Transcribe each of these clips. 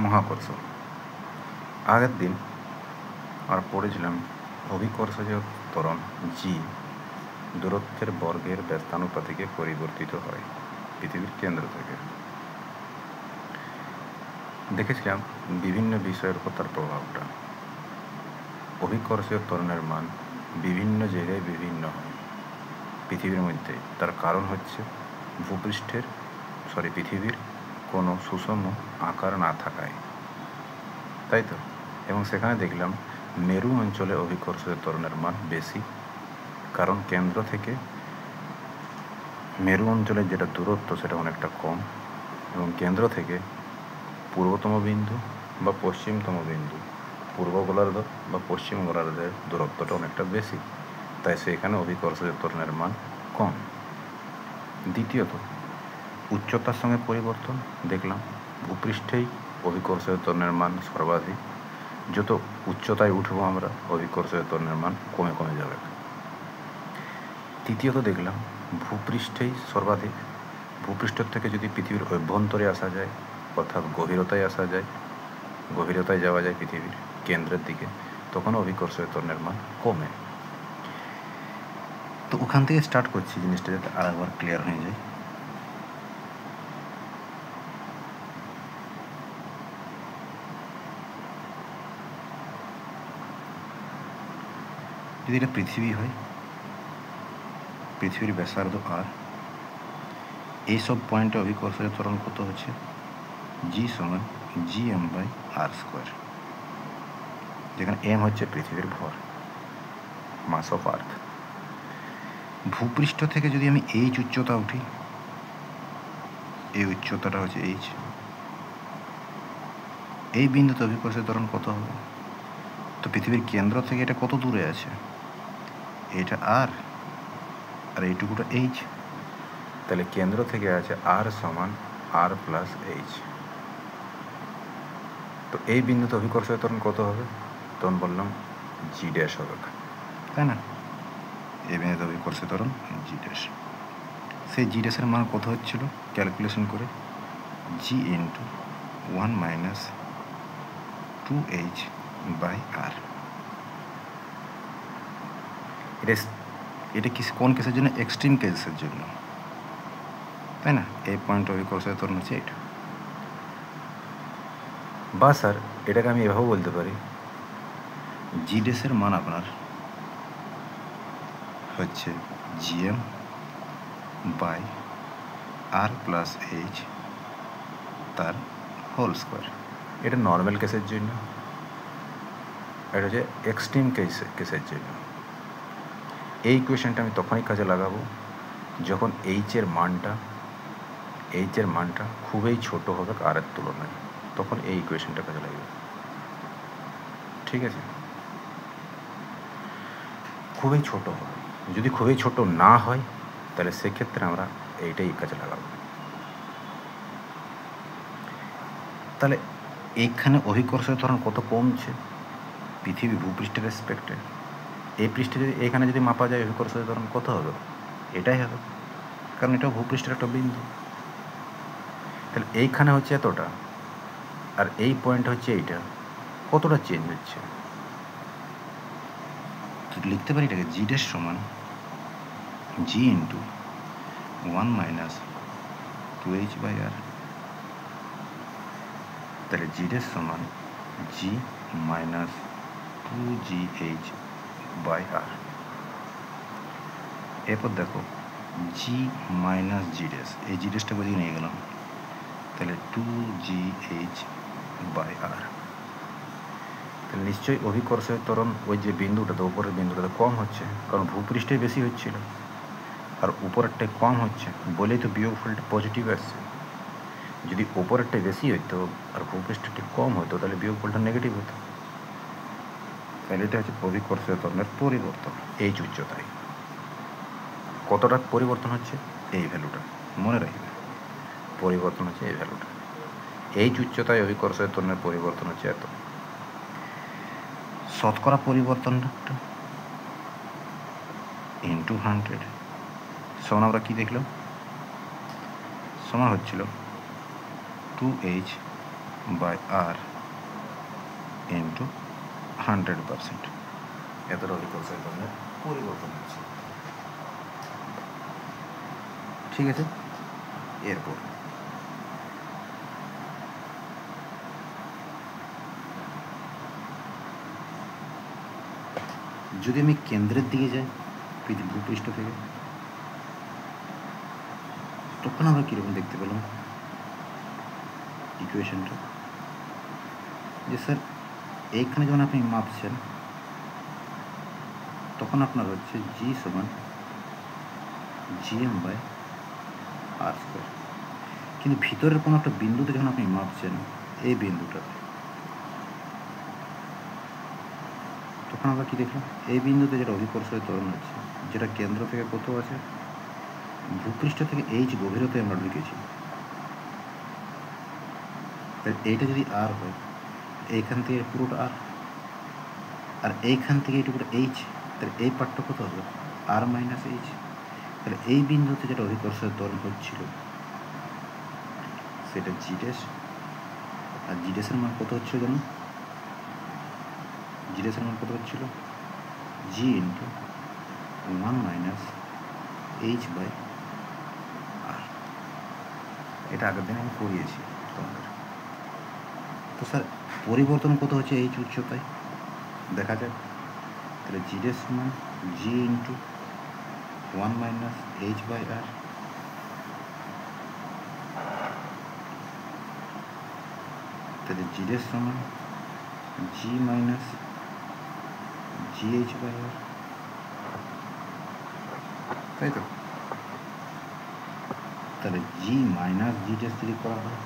মহাকর্ষ। আগের দিন আর পড়েছিলাম অভিকর্ষজ ত্বরণ জি দূরত্বের বর্গের ব্যস্তানুপাতিকে পরিবর্তিত হয় পৃথিবীর কেন্দ্র থেকে। দেখেছিলাম বিভিন্ন বিষয়ের উপর তার প্রভাবটা। অভিকর্ষীয় ত্বরণের মান বিভিন্ন জায়গায় বিভিন্ন হয় পৃথিবীর মধ্যে। তার কারণ হচ্ছে পৃথিবীর কোনো সুষম আকার না থাকায়, তাই তো। এবং সেখানে দেখলাম মেরু অঞ্চলে অভিকর্ষীয় ত্বরণের মান বেশি, কারণ কেন্দ্র থেকে মেরু অঞ্চলের যেটা দূরত্ব সেটা অনেকটা কম, এবং কেন্দ্র থেকে পূর্বতম বিন্দু বা পশ্চিমতম বিন্দু, পূর্ব গোলার্ধ বা পশ্চিম গোলার্ধের দূরত্বটা অনেকটা বেশি, তাই সেখানে অভিকর্ষীয় ত্বরণের মান কম। দ্বিতীয়ত, উচ্চতার সঙ্গে পরিবর্তন দেখলাম ভূপৃষ্ঠেই অভিকর্ষীয় ত্বরণের মান সর্বাধিক। যত উচ্চতায় উঠবো আমরা অভিকর্ষীয় ত্বরণের মান কমে কমে যাবে। তৃতীয়ত দেখলাম ভূপৃষ্ঠেই সর্বাধিক। ভূপৃষ্ঠ থেকে যদি পৃথিবীর অভ্যন্তরে আসা যায়, অর্থাৎ গভীরতায় যাওয়া যায় পৃথিবীর কেন্দ্রের দিকে, তখন অভিকর্ষীয় ত্বরণের মান কমে। তো ওখান থেকে স্টার্ট করছি জিনিসটা যাতে আরেকবার ক্লিয়ার হয়ে যায়। যদি এটা পৃথিবী হয়, পৃথিবীর ব্যাসার্ধ আর, এইসব পয়েন্টে অভিকর্ষীয় ত্বরণ কত হচ্ছে? জি সমান gm/r², যেখানে m হচ্ছে পৃথিবীর ভর, মাস অফ আর্থ। ভূপৃষ্ঠ থেকে যদি আমি এইচ উচ্চতা উঠি, এই উচ্চতাটা হচ্ছে এইচ, এই বিন্দুতে অভিকর্ষীয় ত্বরণ কত হবে? তো পৃথিবীর কেন্দ্র থেকে এটা কত দূরে আছে? এটা আর এইটুকুটা এইচ, তাহলে কেন্দ্র থেকে আছে আর সমান r+h। তো এই বিন্দুতে অভিকর্ষীয় ত্বরণ কত হবে? তখন বললাম জি ড্যাশ হবে, তাই না? এই বিন্দুতে অভিকর্ষীয় ত্বরণ জি ড্যাশ। সেই জি ড্যাশের মান কত হচ্ছিল ক্যালকুলেশন করে? জি ইন্টু 1 - 2h/r। এটা কোন কেসের জন্য? এক্সট্রিম কেসের জন্য, তাই না? এই পয়েন্ট অভিকর্ষীয় ত্বরণ হচ্ছে এটা। বা স্যার এটাকে আমি এভাবেও বলতে পারি, জি ড্যাশের মান আপনার হচ্ছে gm/r+h তার হোল স্কোয়ার। এটা নর্মাল কেসের জন্য, এটা হচ্ছে এক্সট্রিম কেসের জন্য। এই ইকুয়েশনটা আমি তখনই কাজে লাগাবো যখন এইচের মানটা খুবই ছোট হবে আর এর তুলনায়, তখন এই ইকুয়েশনটা কাজে লাগবে। ঠিক আছে? খুবই ছোট হবে। যদি খুবই ছোট না হয় তাহলে সেক্ষেত্রে আমরা এইটাই কাজে লাগাবো। তাহলে এইখানে অভিকর্ষীয় ত্বরণ কত কমছে পৃথিবী ভূপৃষ্ঠের রেসপেক্টে। এই পৃষ্ঠে যদি এখানে যদি মাপা যায় অভিকর্ষীয় ত্বরণ কত হবে? এটাই হবে, কারণ এটা ভূপৃষ্ঠের একটা বিন্দু। তাহলে এইখানে হচ্ছে এতটা, আর এই পয়েন্ট হচ্ছে এইটা, কতটা চেঞ্জ হচ্ছে? লিখতে পারি এটাকে জি ড্যাশ সমান জি ইন্টু 1 - 2h/r। তাহলে জি ড্যাশ সমান g - 2gh/r। এরপর দেখো জি মাইনাস জি ড্যাশ, এই জি ড্যাশটা বদিকে নিয়ে গেলাম, তাহলে 2gh/r। তাহলে নিশ্চয়ই অভিকর্ষীয় ত্বরণ ওই যে বিন্দুটাতে, উপরের বিন্দুটাতে কম হচ্ছে, কারণ ভূপৃষ্ঠে বেশি হচ্ছিল আর উপরেরটাই কম হচ্ছে বলেই তো বিয়োগফলটা পজিটিভ আসছে। যদি উপরেরটাই বেশি হতো আর ভূপৃষ্ঠটি কম হতো তাহলে বিয়োগফলটা নেগেটিভ হতো। তাহলে এটা হচ্ছে অভিকর্ষীয় ত্বরণের পরিবর্তন এইচ উচ্চতায়। কতটা পরিবর্তন হচ্ছে? এই ভ্যালুটা মনে রাখবে, পরিবর্তন হচ্ছে এই ভ্যালুটা। এইচ উচ্চতায় অভিকর্ষীয় ত্বরণের পরিবর্তন হচ্ছে এত। শতকরা পরিবর্তনটা ইন্টু 100 সমান আমরা কী দেখলাম? সমান হচ্ছিল 2h বাই আর ইন্টু 100%, এতটা অভিকর্ষের ত্বরণের পরিবর্তন হচ্ছে। ঠিক আছে, এরপর যদি আমি কেন্দ্রের দিকে যাই ভূপৃষ্ঠ থেকে, তখন আমরা কীরকম দেখতে পেলাম ইকুয়েশনটা, যে স্যার এইখানে যখন আপনি মাপছেন তখন আপনার হচ্ছে জি সমান GM বাই আর স্কোয়ার, কিন্তু ভিতরের কোনো একটা বিন্দুতে যখন আপনি মাপছেন এই বিন্দুটাতে, তখন আমরা কী দেখলাম, এই বিন্দুতে যেটা অভিকর্ষের ত্বরণ হচ্ছে, যেটা কেন্দ্র থেকে কত আছে, ভূপৃষ্ঠ থেকে এইচ গভীরতায় আমরা ঢুকেছি, তাই এইটা যদি আর হয়, এইখান থেকে পুরোটা আর, আর এইখান থেকে এইটুকুটা এইচ, তাহলে এই পার্টটা কত হবে, আর মাইনাস এইচ। তাহলে এই বিন্দুতে যেটা অভিকর্ষের ত্বরণ হচ্ছিল সেটা জি ড্যাশ, আর জি ড্যাশের মান কত হচ্ছিল জানো, জি ড্যাশের মান কত হচ্ছিল, জি ইন্টু 1 মাইনাস এইচ বাই আর। এটা আগের দিন আমি করিয়েছি তোমাদের। তো স্যার পরিবর্তন কত হচ্ছে এইচ উচ্চতায়, দেখা যাক। তাহলে জি ড্যাশ সমান G into 1 minus H by R, তাহলে জি ড্যাশ সমান জি মাইনাস জি এইচ বাই আর, তাই তো। তাহলে জি মাইনাস জি ড্যাশ যদি করা হয়,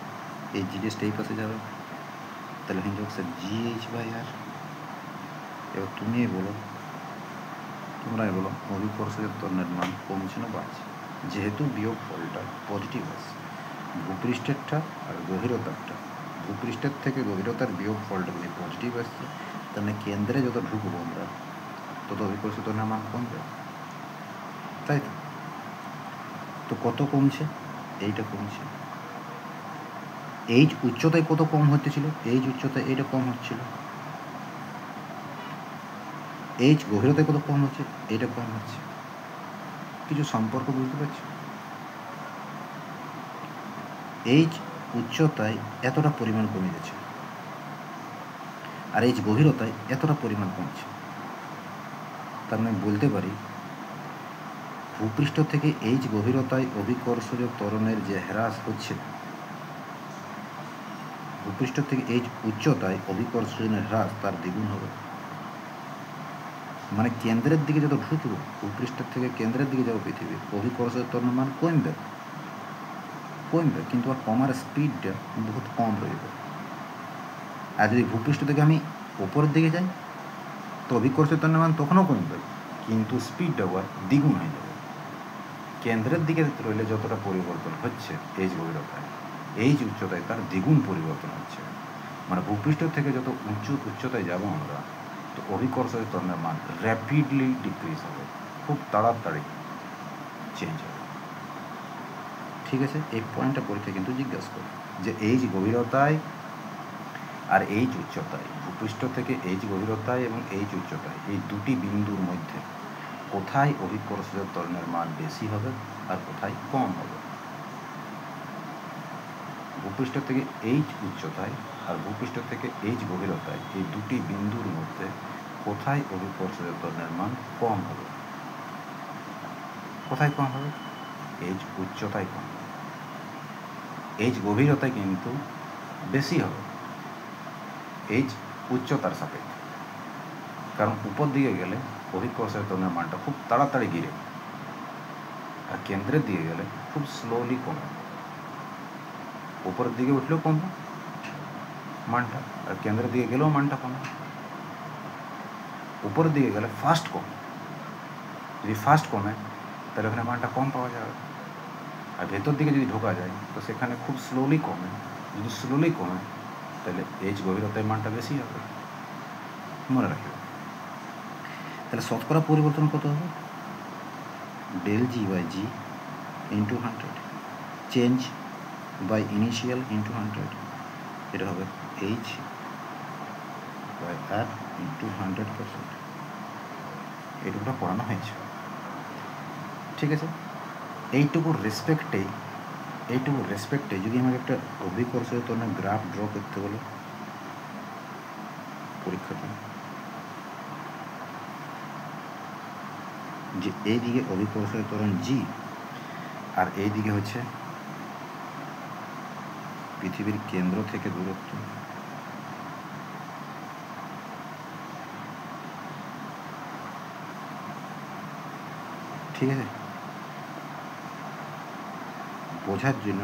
এই জি ড্যাশটা এই পাশে যাবে, তাহলে হয়ে যাবে স্যার জি এইচ বাই আর। এবার তুমিই বলো, তোমরাই বলো অভিকর্ষের ত্বরণের মান কমছে না বাড়ছে, যেহেতু বিয়োগ ফলটা পজিটিভ আসছে, ভূপৃষ্ঠেরটা আর গভীরতারটা, ভূপৃষ্ঠের থেকে গভীরতার বিয়োগ ফলটা যদি পজিটিভ আসছে, তাহলে কেন্দ্রে যত ঢুকবো আমরা তত অভিকর্ষের ত্বরণের মান কমবে, তাই তো। তো কত কমছে, এইটা কমছে। এইচ উচ্চতায় কত কম হতেছিল, এইচ উচ্চতায় এইটা কম হচ্ছিল, এইচ গভীরতায় কত কম হচ্ছে, এইটা কম হচ্ছে। কিছু সম্পর্ক বুঝতে পারছি, এইচ উচ্চতায় এতটা পরিমাণ কমে গেছে আর এইচ গভীরতায় এতটা পরিমাণ কমছে। তার মানে বলতে পারি ভূপৃষ্ঠ থেকে এইচ গভীরতায় অভিকর্ষজ ত্বরণের যে হ্রাস হচ্ছে, ভূপৃষ্ঠ থেকে এইচ উচ্চতায় অভিকর্ষণের হ্রাস তার দ্বিগুণ হবে। মানে কেন্দ্রের দিকে যত ঢুকবো, ভূপৃষ্ঠের থেকে কেন্দ্রের দিকে যাবো পৃথিবী, অভিকর্ষজ ত্বরণের মান কমবে, কিন্তু আর কমার স্পিডটা বহুত কম রইবে। আর যদি ভূপৃষ্ঠ থেকে আমি ওপরের দিকে যাই তো অভিকর্ষজ ত্বরণের মান তখনও কমবে, কিন্তু স্পিডটা আবার দ্বিগুণ হয়ে যাবে। কেন্দ্রের দিকে রইলে যতটা পরিবর্তন হচ্ছে এইচ গভীরতায়, এইচ উচ্চতায় তার দ্বিগুণ পরিবর্তন হচ্ছে। মানে ভূপৃষ্ঠ থেকে যত উচ্চতায় যাব আমরা, তো অভিকর্ষজ ত্বরণের মান র্যাপিডলি ডিক্রিজ হবে, খুব তাড়াতাড়ি চেঞ্জ হবে। ঠিক আছে, এই পয়েন্টটা পরীক্ষা কিন্তু জিজ্ঞাসা করে যে এইচ গভীরতায় আর এইচ উচ্চতায়, ভূপৃষ্ঠ থেকে এইচ গভীরতায় এবং এইচ উচ্চতায়, এই দুটি বিন্দুর মধ্যে কোথায় অভিকর্ষজ ত্বরণের মান বেশি হবে আর কোথায় কম হবে। ভূপৃষ্ঠ থেকে এইচ উচ্চতায় আর ভূপৃষ্ঠ থেকে এইচ গভীরতায়, এই দুটি বিন্দুর মধ্যে কোথায় অভিকর্ষজ ত্বরণের মান কম হবে, কোথায় কম হবে, এইচ উচ্চতায় কম হবে। এইচ গভীরতায় কিন্তু বেশি হবে এইচ উচ্চতার সাপেক্ষে, কারণ উপর দিকে গেলে অভিকর্ষজ ত্বরণের মানটা খুব তাড়াতাড়ি গিরে, আর কেন্দ্রের দিকে গেলে খুব স্লোলি কমে। উপরের দিকে উঠলেও কমবে মানটা, আর কেন্দ্রের দিকে গেলেও মানটা কমে। উপরের দিকে গেলে ফাস্ট কমে, যদি ফাস্ট কমে তাহলে ওখানে মানটা কম পাওয়া যাবে, আর ভেতর দিকে যদি ঢোকা যায় তো সেখানে খুব স্লোলি কমে। যদি স্লোলি কমে তাহলে এইচ গভীরতায় মানটা বেশি হবে, মনে রাখবে। তাহলে শতকরা পরিবর্তন কত হবে, del G by G into 100, change by initial into 100, এটা হবে এইচ বাই আর ইন্টু 100%। এইটুকুটা পড়ানো হয়েছে, ঠিক আছে। এইটুকুর রেসপেক্টে যদি আমাকে একটা অভিকর্ষীয় ত্বরণের গ্রাফ ড্র করতে বলো পরীক্ষাতে, যে এইদিকে অভিকর্ষীয় ত্বরণ জি আর এইদিকে হচ্ছে পৃথিবীর কেন্দ্র থেকে দূরত্ব, ঠিক আছে। বোঝার জন্য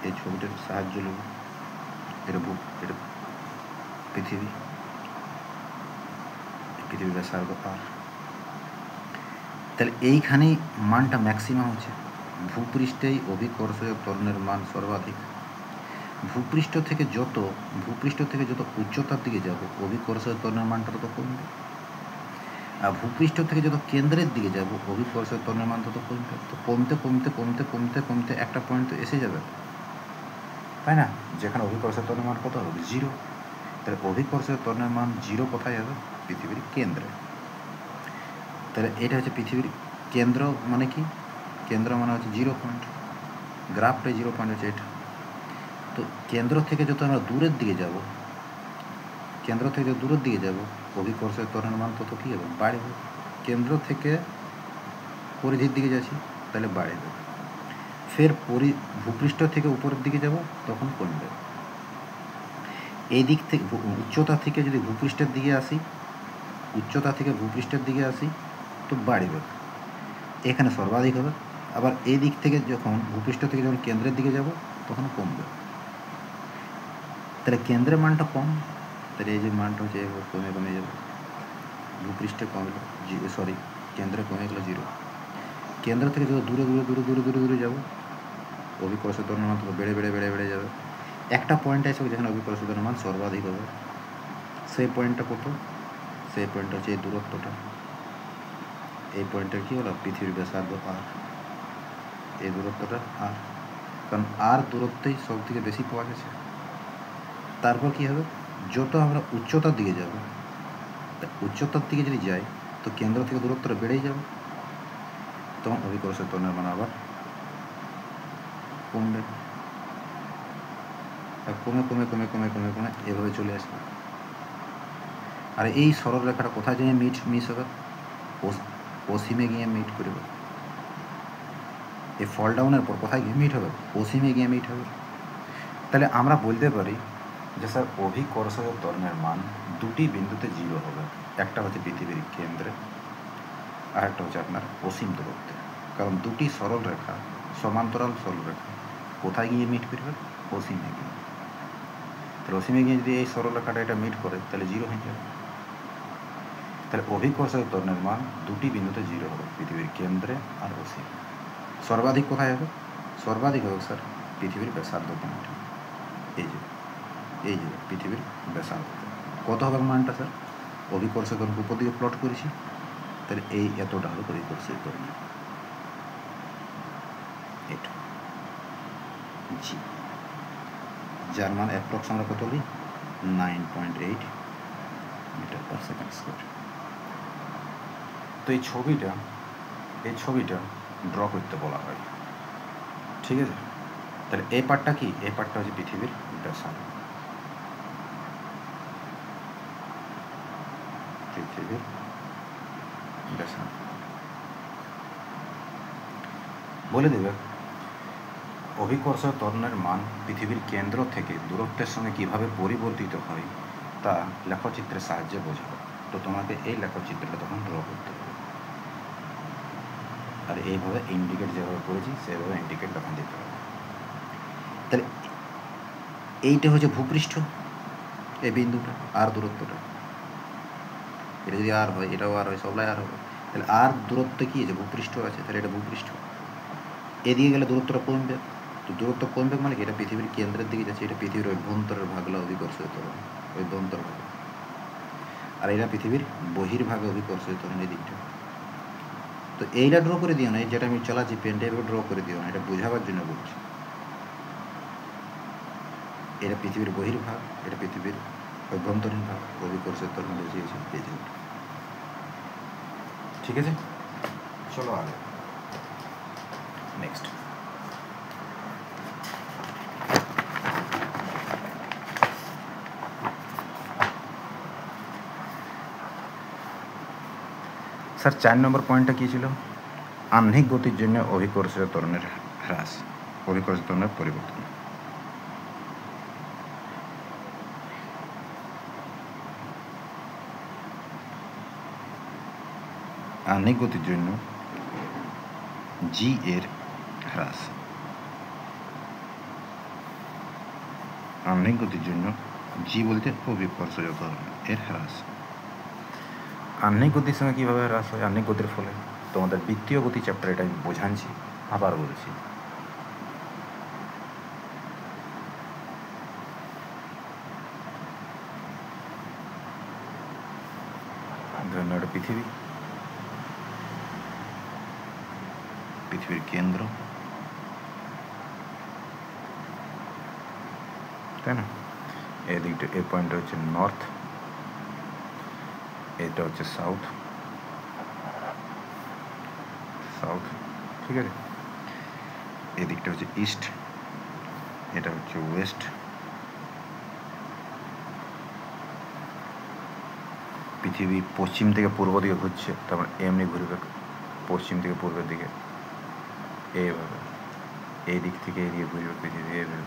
এই ছবিটার সাহায্য নেব। এটা পৃথিবীর ব্যাসার্ধ আর, তাহলে এইখানেই মানটা ম্যাক্সিমাম হচ্ছে। ভূপৃষ্ঠেই অভিকর্ষীয় ত্বরণের মান সর্বাধিক। ভূপৃষ্ঠ থেকে যত উচ্চতার দিকে যাব অভিকর্ষীয় ত্বরণের মানটা তত কমবে, আর ভূপৃষ্ঠ থেকে যত কেন্দ্রের দিকে যাব অভিকর্ষীয় ত্বরণের মান তত কমবে। তো কমতে কমতে কমতে কমতে কমতে একটা পয়েন্ট তো এসে যাবে, তাই না, যেখানে অভিকর্ষীয় ত্বরণের মান কত হবে, 0। তাহলে অভিকর্ষীয় ত্বরণের মান 0 কোথায় হবে, পৃথিবীর কেন্দ্রে। তাহলে এটা হচ্ছে পৃথিবীর কেন্দ্র, মানে কি, কেন্দ্র মানে হচ্ছে 0 পয়েন্ট, গ্রাফটাই 0 পয়েন্ট হচ্ছে এটা। তো কেন্দ্র থেকে যত আমরা দূরের দিকে যাব অভিকর্ষীয় ত্বরণের মান তত কী হবে, বাড়বে। কেন্দ্র থেকে পরিধির দিকে যাচ্ছি, তাহলে বাড়বে। ফের ভূপৃষ্ঠ থেকে উপরের দিকে যাব, তখন কমবে। এই দিক থেকে উচ্চতা থেকে যদি ভূপৃষ্ঠের দিকে আসি তো বাড়বে, এখানে সর্বাধিক হবে। আবার এই দিক থেকে ভূপৃষ্ঠ থেকে যখন কেন্দ্রের দিকে যাব তখন কমবে। তাহলে কেন্দ্রের মানটা কম, তাহলে এই যে মানটা হচ্ছে কমে কমে যাবে। ভূপৃষ্ঠে কমলো, কেন্দ্রে কমে গেলো 0। কেন্দ্র থেকে যত দূরে যাব অভিকর্ষীয় ত্বরণের মান বেড়ে যাবে। একটা পয়েন্ট আসবে যেখানে অভিকর্ষীয় ত্বরণের মান সর্বাধিক হবে। সেই পয়েন্টটা কত, সেই পয়েন্টটা হচ্ছে এই দূরত্বটা। এই পয়েন্টটা কী হলো, পৃথিবীর ব্যাসার্ধ আর। এই দূরত্বটা আর, কারণ আর দূরত্বই সব থেকে বেশি পাওয়া গেছে। তারপর কী হবে, যত আমরা উচ্চতার দিকে যাব, উচ্চতার দিকে যদি যাই তো কেন্দ্র থেকে দূরত্বটা বেড়েই যাবে, তখন অভিকর্ষীয় ত্বরণের মান আবার কমবে। কমে কমে কমে কমে কমে কমে এভাবে চলে আসবে। আর এই সরল রেখাটা কোথায় গিয়ে মিস হবে, অসীমে গিয়ে মিট করবে। এই ফল ডাউনের পর কোথায় গিয়ে মিট হবে, অসীমে গিয়ে মিট হবে। তাহলে আমরা বলতে পারি যে স্যার অভিকর্ষীয় ত্বরণের মান দুটি বিন্দুতে 0 হবে। একটা হচ্ছে পৃথিবীর কেন্দ্রে, আর একটা হচ্ছে আপনার অসীম দূরত্বে। কারণ দুটি সরল রেখা, সমান্তরাল সরল রেখা কোথায় গিয়ে মিট করবে, অসীমে গিয়ে। তাহলে অসীমে গিয়ে যদি এই সরল রেখাটা এটা মিট করে তাহলে 0 হয়ে যাবে। তাহলে অভিকর্ষীয় ত্বরণের মান দুটি বিন্দুতে 0 হবে, পৃথিবীর কেন্দ্রে আর অসীম। সর্বাধিক কোথায় হবে, সর্বাধিক হবে স্যার পৃথিবীর ব্যাসার্ধ পয়েন্ট। এই যে পৃথিবীর ব্যাসার্ধ কত হবে মানটা স্যার, অভিকর্ষীয় ত্বরণ উপর দিকে প্লট করেছি, তাহলে এই এতটা হলো অভিকর্ষীয় ত্বরণ, এটা জি, যার মান অ্যাপ্রক্স আমরা কত বলি, 9.8 মিটার পার সেকেন্ড স্কোয়ার। তো এই ছবিটা ড্র করতে বলা হয়, ঠিক আছে। তাহলে এই পার্টটা কি, এই পার্টটা হচ্ছে পৃথিবীর ব্যাসার্ধ, বলে দেবে অভিকর্ষীয় ত্বরণের মান পৃথিবীর কেন্দ্র থেকে দূরত্বের সঙ্গে কিভাবে পরিবর্তিত হয় তা লেখচিত্রের সাহায্যে বোঝাবো। তো তোমাকে এই লেখচিত্রটা তখন ড্র করতে হবে, আর এইভাবে ইন্ডিকেট যেভাবে করেছি সেভাবে ইন্ডিকেট তখন দিতে হবে। তাহলে এইটা হচ্ছে ভূপৃষ্ঠ, এই বিন্দুটা আর দূরত্বটা, এটা যদি আর হয় এটাও আর হয়, সবলাই আর হবে। তাহলে আর দূরত্ব কী আছে, ভূপৃষ্ঠ আছে, তাহলে এটা ভূপৃষ্ঠ। এদিকে গেলে দূরত্বটা কমবে, তো দূরত্ব কমবে মানে কি, এটা পৃথিবীর কেন্দ্রের দিকে যাচ্ছে, এটা পৃথিবীর অভ্যন্তরের ভাগলা অভিকর্ষীয় ত্বরণ, অভ্যন্তর ভাগ, আর এটা পৃথিবীর বহির্ভাগে অভিকর্ষীয় ত্বরণ, এই দিকটা। তো এইটা ড্র করে দিও না, এই যেটা আমি চালাচ্ছি পেনটা এভাবে ড্র করে দিও না, এটা বোঝাবার জন্য বলছি। এটা পৃথিবীর বহির্ভাগ, এটা পৃথিবীর অভ্যন্তরীণ ভাগ, অভিকর্ষের ত্বরণ বেশি আছে বেজে উঠে। ঠিক আছে, চলো আগে নেক্সট। স্যার 4 নম্বর পয়েন্টটা কী ছিল? আহ্নিক গতির জন্য অভিকর্ষীয় ত্বরণের হ্রাস, অভিকর্ষীয় ত্বরণের পরিবর্তন। আহ্নিক গতির জন্য জি এর হ্রাস, আহ্নিক গতির জন্য জি বলতে অভিকর্ষীয় ত্বরণ এর হ্রাস। আহ্নিক গতির সঙ্গে কীভাবে হ্রাস হয়? আহ্নিক গতির ফলে তোমাদের বৃত্তীয় গতি চ্যাপ্টার এটা আমি বোঝাচ্ছি, আবার বলছি। ধরুন এটা পৃথিবী, পৃথিবীর কেন্দ্র, তাই না? এদিকটা, এই পয়েন্টটা হচ্ছে নর্থ, এটা হচ্ছে সাউথ, সাউথ, ঠিক আছে। এদিকটা হচ্ছে ইস্ট, এটা হচ্ছে ওয়েস্ট, পৃথিবী পশ্চিম থেকে পূর্ব দিকে ঘুরছে, তারপর এমনি ঘুরবে পশ্চিম থেকে পূর্বের দিকে, এইভাবে এই দিক থেকে এদিকে ঘুরবে পৃথিবী এইভাবে।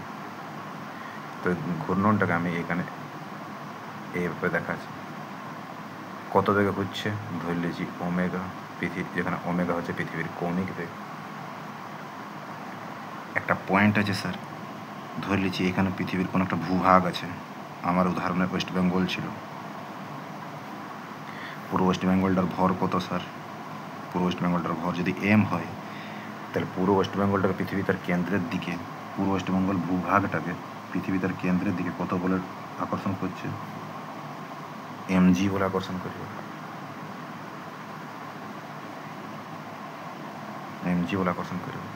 তো ঘূর্ণনটাকে আমি এখানে এইভাবে দেখাচ্ছি, কত বেগে ঘুরছে ধরে নিয়েছি ওমেগা, পৃথিবী যেখানে ওমেগা হচ্ছে পৃথিবীর কৌণিক বেগ। একটা পয়েন্ট আছে স্যার, ধরে নিয়েছি এখানে পৃথিবীর কোনো একটা ভূভাগ আছে, আমার উদাহরণে ওয়েস্ট বেঙ্গল ছিল। পুরো ওয়েস্ট বেঙ্গলটার ভর কত স্যার? পুরো ওয়েস্ট বেঙ্গলটার ভর যদি এম হয়, তাহলে পুরো ওয়েস্ট বেঙ্গলটাকে পৃথিবী তার কেন্দ্রের দিকে, পুরো ওয়েস্ট বেঙ্গল ভূভাগটাকে পৃথিবী তার কেন্দ্রের দিকে কত বলে আকর্ষণ করছে? এমজি বলে আকর্ষণ করবে, এমজি বলে আকর্ষণ করবে।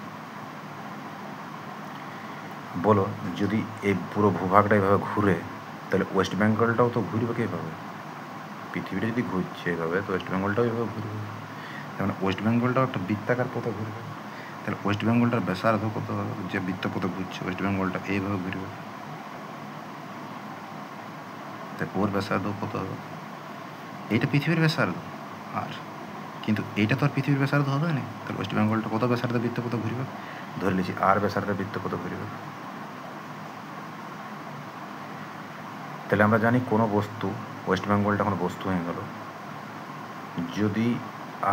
বলো, যদি এই পুরো ভূভাগটা এভাবে ঘুরে, তাহলে ওয়েস্ট বেঙ্গলটাও তো ঘুরবে কীভাবে? পৃথিবীটা যদি ঘুরছে এভাবে, তো ওয়েস্ট বেঙ্গলটাও এভাবে ঘুরবে। মানে ওয়েস্ট বেঙ্গলটাও একটা বৃত্তাকার পথে ঘুরবে। তাহলে ওয়েস্ট বেঙ্গলটার ব্যাসার্ধ কত হবে? যে বৃত্তপথে ঘুরছে ওয়েস্ট বেঙ্গলটা এইভাবে ঘুরবে, তাই ওর ব্যাসার্ধ কত হবে? এইটা পৃথিবীর ব্যাসার্ধ, আর কিন্তু এইটা তো আর পৃথিবীর ব্যাসার্ধ হবে না। তাহলে ওয়েস্ট বেঙ্গলটা কত ব্যাসার্ধে বৃত্তপথে ঘুরবে? ধরে নিয়েছি আর ব্যাসার্ধে বৃত্তপথে ঘুরবে। তাহলে আমরা জানি কোনো বস্তু, ওয়েস্ট বেঙ্গলটা কোনো বস্তু হয়ে গেল, যদি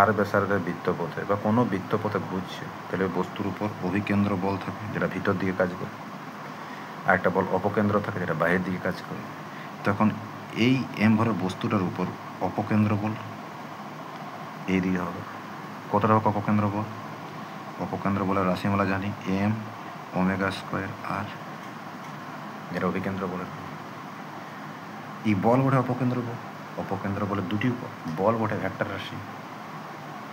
আর ব্যাসার্ধের বৃত্তপথে বা কোনো বৃত্তপথে ঘুরছে, তাহলে বস্তুর উপর অভিকেন্দ্র বল থাকে যেটা ভিতর দিকে কাজ করে, আর একটা বল অপকেন্দ্র থাকে যেটা বাইরের দিকে কাজ করে। তখন এই এম ভরের বস্তুটার উপর অপকেন্দ্র বল এই দিকে হবে। কতটা হোক অপকেন্দ্র বল? অপকেন্দ্র বলের রাশিমালা জানি এম ওমেগা স্কোয়ার আর, যেটা অভিকেন্দ্র বলের। এই বল বটে অপকেন্দ্র বল, অপকেন্দ্র বলে দুটি বল বটে ভেক্টর রাশি,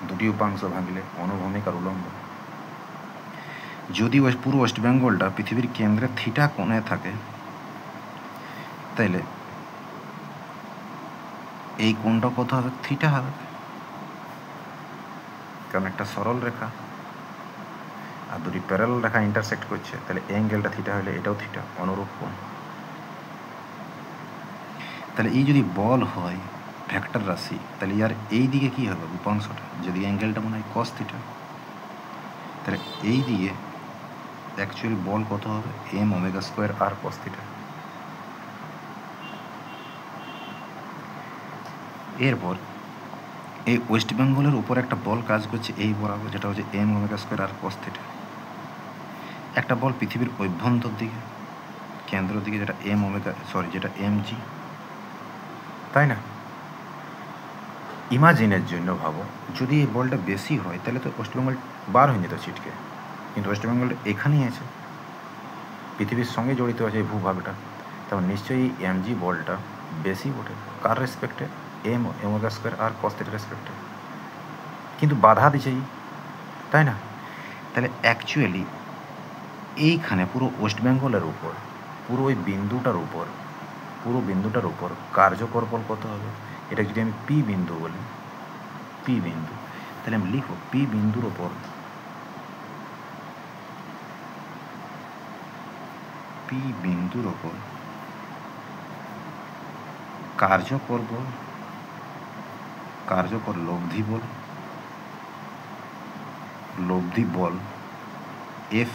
দুটি উপাংশ ভাঙলে অনুভূমিক আর উলম্ব। যদি পুরো ওয়েস্ট বেঙ্গলটা পৃথিবীর কেন্দ্রে থিটা কোণে থাকে, তাইলে এই কোণটা কত হবে? থিটা হবে, কারণ একটা সরল রেখা আর দুটি প্যারালাল রেখা ইন্টারসেক্ট করছে, তাহলে অ্যাঙ্গেলটা থিটা হলে এটাও থিটা, অনুরূপ কোণ। তাহলে এই যদি বল হয় ভেক্টর রাশি, তাহলে ইয়ার এই দিকে কী হবে উপাংশটা? যদি অ্যাঙ্গেলটা মনে হয় কস থিটা, তাহলে এই দিকে অ্যাকচুয়ালি বল কত হবে? M omega square R cos theta. এরপর এই ওয়েস্ট বেঙ্গলের উপর একটা বল কাজ করছে এই বরাবর, যেটা হচ্ছে M omega square R cos theta. একটা বল পৃথিবীর অভ্যন্তর দিকে কেন্দ্র দিকে, যেটা যেটা এম জি, তাই না? ইমাজিনের জন্য ভাবো, যদি এই বলটা বেশি হয় তাহলে তো ওয়েস্ট বেঙ্গল বার হয়ে যেত ছিটকে, কিন্তু ওয়েস্ট বেঙ্গলটা এখানেই আছে, পৃথিবীর সঙ্গে জড়িত আছে এই ভূভাগটা, তখন নিশ্চয়ই এমজি বলটা বেশি ওঠে। কার রেসপেক্টে? এম ওমেগা স্কোয়ার আর কস থিটার রেসপেক্টে, কিন্তু বাধা দিছেই, তাই না? তাহলে অ্যাকচুয়ালি এইখানে পুরো ওয়েস্ট বেঙ্গলের উপর পুরো ওই বিন্দুটার উপর, পুরো বিন্দুটার উপর কার্যকর বল কত হবে? এটা যদি আমি পি বিন্দু বলি, পি বিন্দু, তাহলে আমি লিখব পি বিন্দুর ওপর, পি বিন্দুর ওপর কার্যকর বল, কার্যকর লব্ধি বল, লব্ধি বল এফ,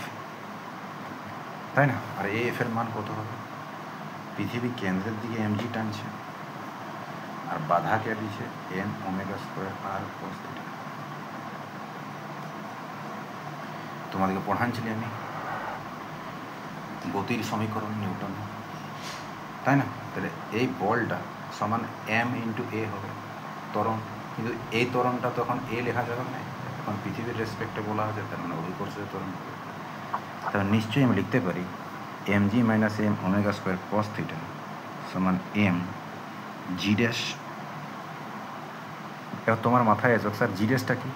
তাই না? আর এই এফ এর মান কত হবে? পৃথিবী কেন্দ্রের দিকে mg টানছে আর বাধা কে দিচ্ছে m omega square r cos theta. তোমাদেরকে পড়াচ্ছিলি আমি গতির সমীকরণ নিউটন, তাই না? তাহলে এই বলটা সমান m ইন্টু a হবে ত্বরণ, কিন্তু এই ত্বরণটা তখন a লেখা যাবে না, এখন পৃথিবীর রেসপেক্টে বলা হয়েছে, তার মানে অভিকর্ষীয় ত্বরণ হবে। তাহলে নিশ্চয়ই আমি লিখতে পারি mg minus m omega square cos theta সমান m জি ড্যাশ। এবার তোমার মাথায় আসবে স্যার জি ড্যাশটা কি?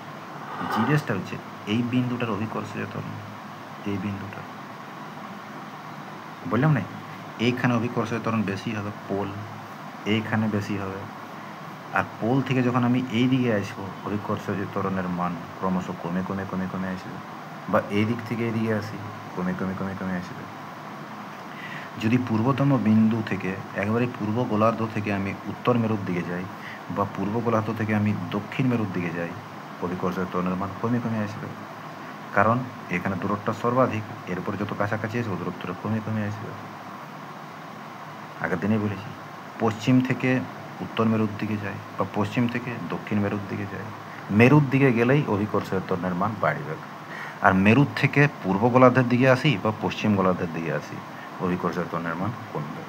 জি ড্যাশটা হচ্ছে এই বিন্দুটার অভিকর্ষীয় ত্বরণ, এই বিন্দুটা বললাম না, এইখানে অভিকর্ষীয় ত্বরণ বেশি হবে, পোল এইখানে বেশি হবে, আর পোল থেকে যখন আমি এই দিকে আসবো অভিকর্ষীয় ত্বরণের মান ক্রমশ কমে কমে কমে কমে আসবে, বা এই দিক থেকে এদিকে আসি কমে কমে কমে কমে আসবে। যদি পূর্বতম বিন্দু থেকে একেবারে পূর্ব গোলার্ধ থেকে আমি উত্তর মেরুর দিকে যাই, বা পূর্ব গোলার্ধ থেকে আমি দক্ষিণ মেরুর দিকে যাই, অভিকর্ষীয় ত্বরণের মান কমে কমে আসবে, কারণ এখানে দূরত্বটা সর্বাধিক, এরপর যত কাছাকাছি আসবে দূরত্বটা কমে কমে আসবে। আগের দিনে বলেছি পশ্চিম থেকে উত্তর মেরুর দিকে যায় বা পশ্চিম থেকে দক্ষিণ মেরুর দিকে যায়, মেরুর দিকে গেলেই অভিকর্ষীয় ত্বরণের মান বাড়বে, আর মেরুর থেকে পূর্ব গোলার্ধের দিকে আসি বা পশ্চিম গোলার্ধের দিকে আসি অভিকর্ষীয় ত্বরণের মান কমবে,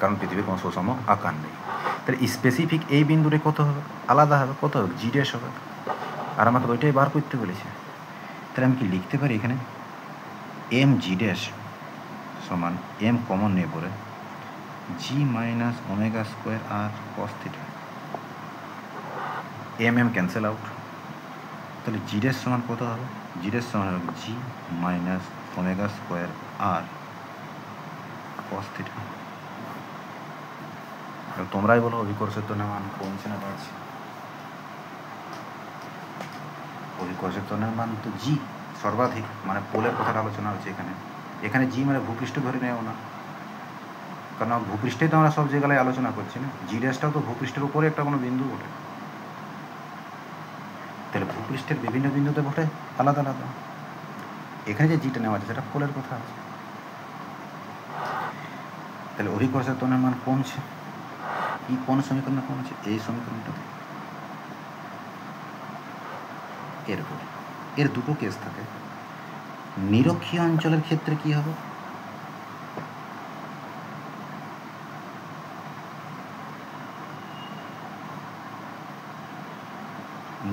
কারণ পৃথিবীর কোনো সুষম আকার নেই। তাহলে স্পেসিফিক এই বিন্দুরে কত হবে? আলাদা হবে, কত হবে? জি ড্যাশ হবে, আর আমাকে ওইটাই বার করতে বলেছে। তাহলে আমি কি লিখতে পারি এখানে এম জি ড্যাশ সমান এম কমন নিয়ে পড়ে G minus omega square R cos theta, M M cancel out, তাহলে জি ড্যাশ সমান কত হবে? জি ড্যাশ সমান হবে জি minus omega square R cos theta. তোমরাই বলো অভিকর্ষের ত্বরণের মান কমছে না বাড়ছে? অভিকর্ষের ত্বরণের মান তো জি সর্বাধিক, মানে পোলের কথাটা আলোচনা হচ্ছে এখানে। এখানে জি মানে ভূপৃষ্ঠ ধরে নেও না, কারণ ভূপৃষ্ঠেই তো আমরা সব জায়গায় আলোচনা করছি না, জি ড্যাশটাও তো ভূপৃষ্ঠের উপরে একটা কোনো বিন্দু ওঠে, তাহলে ভূপৃষ্ঠের বিভিন্ন বিন্দুতে ওঠে আলাদা আলাদা। এখানে যে জিটা নেওয়া আছে সেটা পোলের কথা আছে, তাহলে অভিকর্ষের ত্বরণের মান কমছে। কি কোন সমীকরণে কমছে? এই সমীকরণটাতে। এরপর এর দুটো কেস থাকে। নিরক্ষীয় অঞ্চলের ক্ষেত্রে কি হবে?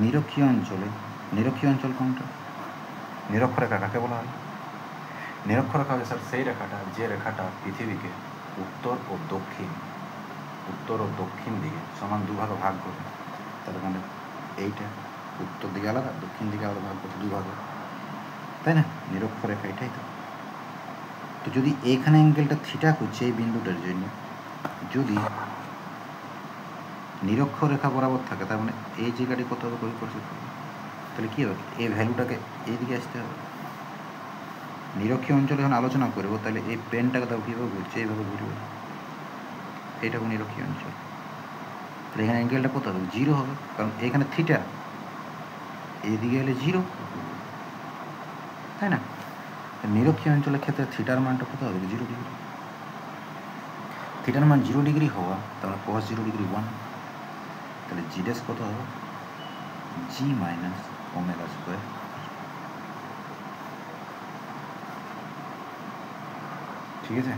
নিরক্ষীয় অঞ্চলে, নিরক্ষীয় অঞ্চল কোনটা? নিরক্ষরেখা কাকে বলা হয়? নিরক্ষরেখা হচ্ছে স্যার সেই রেখাটা, যে রেখাটা পৃথিবীকে উত্তর ও দক্ষিণ দিকে সমান দুভাগে ভাগ করে, তার মানে এইটা উত্তর দিকে আলাদা দক্ষিণ দিকে আলাদা ভাগ করছে দুভাগে, তাই না? নিরক্ষরেখা এটাই তো। তো যদি এইখানে অ্যাঙ্গেলটা থিটা করছে এই বিন্দুটার জন্য, যদি নিরক্ষরেখা বরাবর থাকে, তার মানে এই জায়গাটি কত হবে পরিকর্ষিত, তাহলে কী হবে? এই ভ্যালুটাকে এইদিকে আসতে হবে। নিরক্ষীয় অঞ্চলে যখন আলোচনা করবো তাহলে এই পেনটাকে তাও কীভাবে ঘুরছে, এইভাবে ঘুরবে, এইটাকে নিরক্ষীয় অঞ্চল। তাহলে এখানে অ্যাঙ্গেলটা কত হবে? জিরো হবে, কারণ এখানে থিটা, এইদিকে এলে জিরো, তাই না? নিরক্ষীয় অঞ্চলের ক্ষেত্রে থিটার মানটা কত হবে? 0 ডিগ্রি। থিটার মান 0 ডিগ্রি হওয়া, তাহলে cos 0 ডিগ্রি 1, তাহলে জি ড্যাশ কত হবে? জি মাইনাস ওমেগা স্কোয়ার। ঠিক আছে,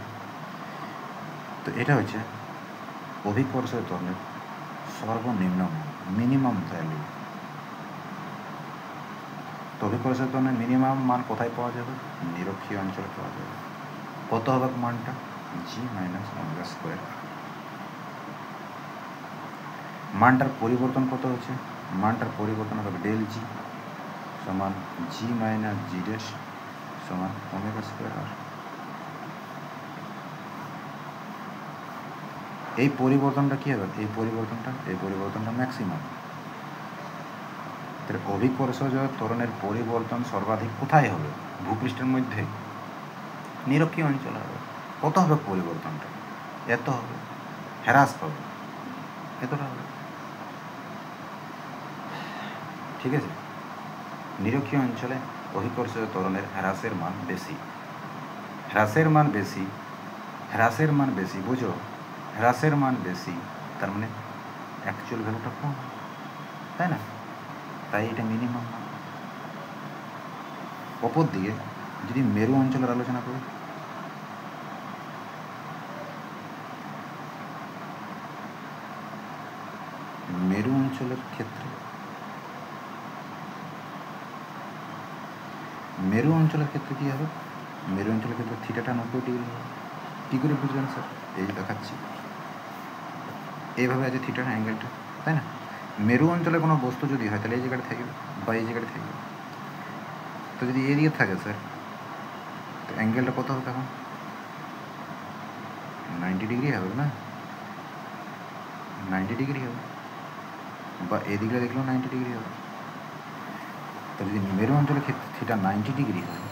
তো এটা হচ্ছে অভিকর্ষীয় ত্বরণের সর্বনিম্ন মান, মিনিমাম ভ্যালু। তো অভিকর্ষীয় ত্বরণের মিনিমাম মান কোথায় পাওয়া যাবে? নিরক্ষীয় অঞ্চলে পাওয়া যাবে। কত হবে মানটা? জি মাইনাস ওমেগা স্কোয়ার। মানটার পরিবর্তন কত হচ্ছে? মানটার পরিবর্তন হবে ডেল জি সমান জি মাইনাস জি ড্যাশ সমান ওমেগা স্কোয়ার আর। এই পরিবর্তনটা কী হবে? এই পরিবর্তনটা ম্যাক্সিমাম। তাহলে অভিকর্ষজ ত্বরণের পরিবর্তন সর্বাধিক কোথায় হবে? ভূপৃষ্ঠের মধ্যে, নিরক্ষীয় অঞ্চল হবে। কত হবে পরিবর্তনটা? এত হবে। হ্রাস পাবে এতটা হবে, ঠিক আছে। নিরক্ষীয় অঞ্চলে অভিকর্ষজ ত্বরণের হ্রাসের মান বেশি। হ্রাসের মান বেশি, বুঝো, হ্রাসের মান বেশি, তার মানে অ্যাকচুয়াল ভ্যালুটা কম, তাই না? তাই এটা মিনিমাম। অপর দিকে যদি মেরু অঞ্চলের আলোচনা করি, মেরু অঞ্চলের ক্ষেত্রে কী হবে? মেরু অঞ্চলের ক্ষেত্রে থিটাটা 90 ডিগ্রি হবে। কী করে বুঝবেন স্যার? এই দেখাচ্ছি, এইভাবে আছে থিটার অ্যাঙ্গেলটা, তাই না? মেরু অঞ্চলে কোনো বস্তু যদি হয় তাহলে এই জায়গাটা থাকবে বা এই জায়গাটা থাকবে। তো যদি এদিকে থাকে স্যার, তো অ্যাঙ্গেলটা কত হবে তখন? 90 ডিগ্রি হবে না? 90 ডিগ্রি হবে, বা এদিকে দেখলেও 90 ডিগ্রি হবে। তো যদি মেরু অঞ্চলের ক্ষেত্রে থিটা 90 ডিগ্রি হয়,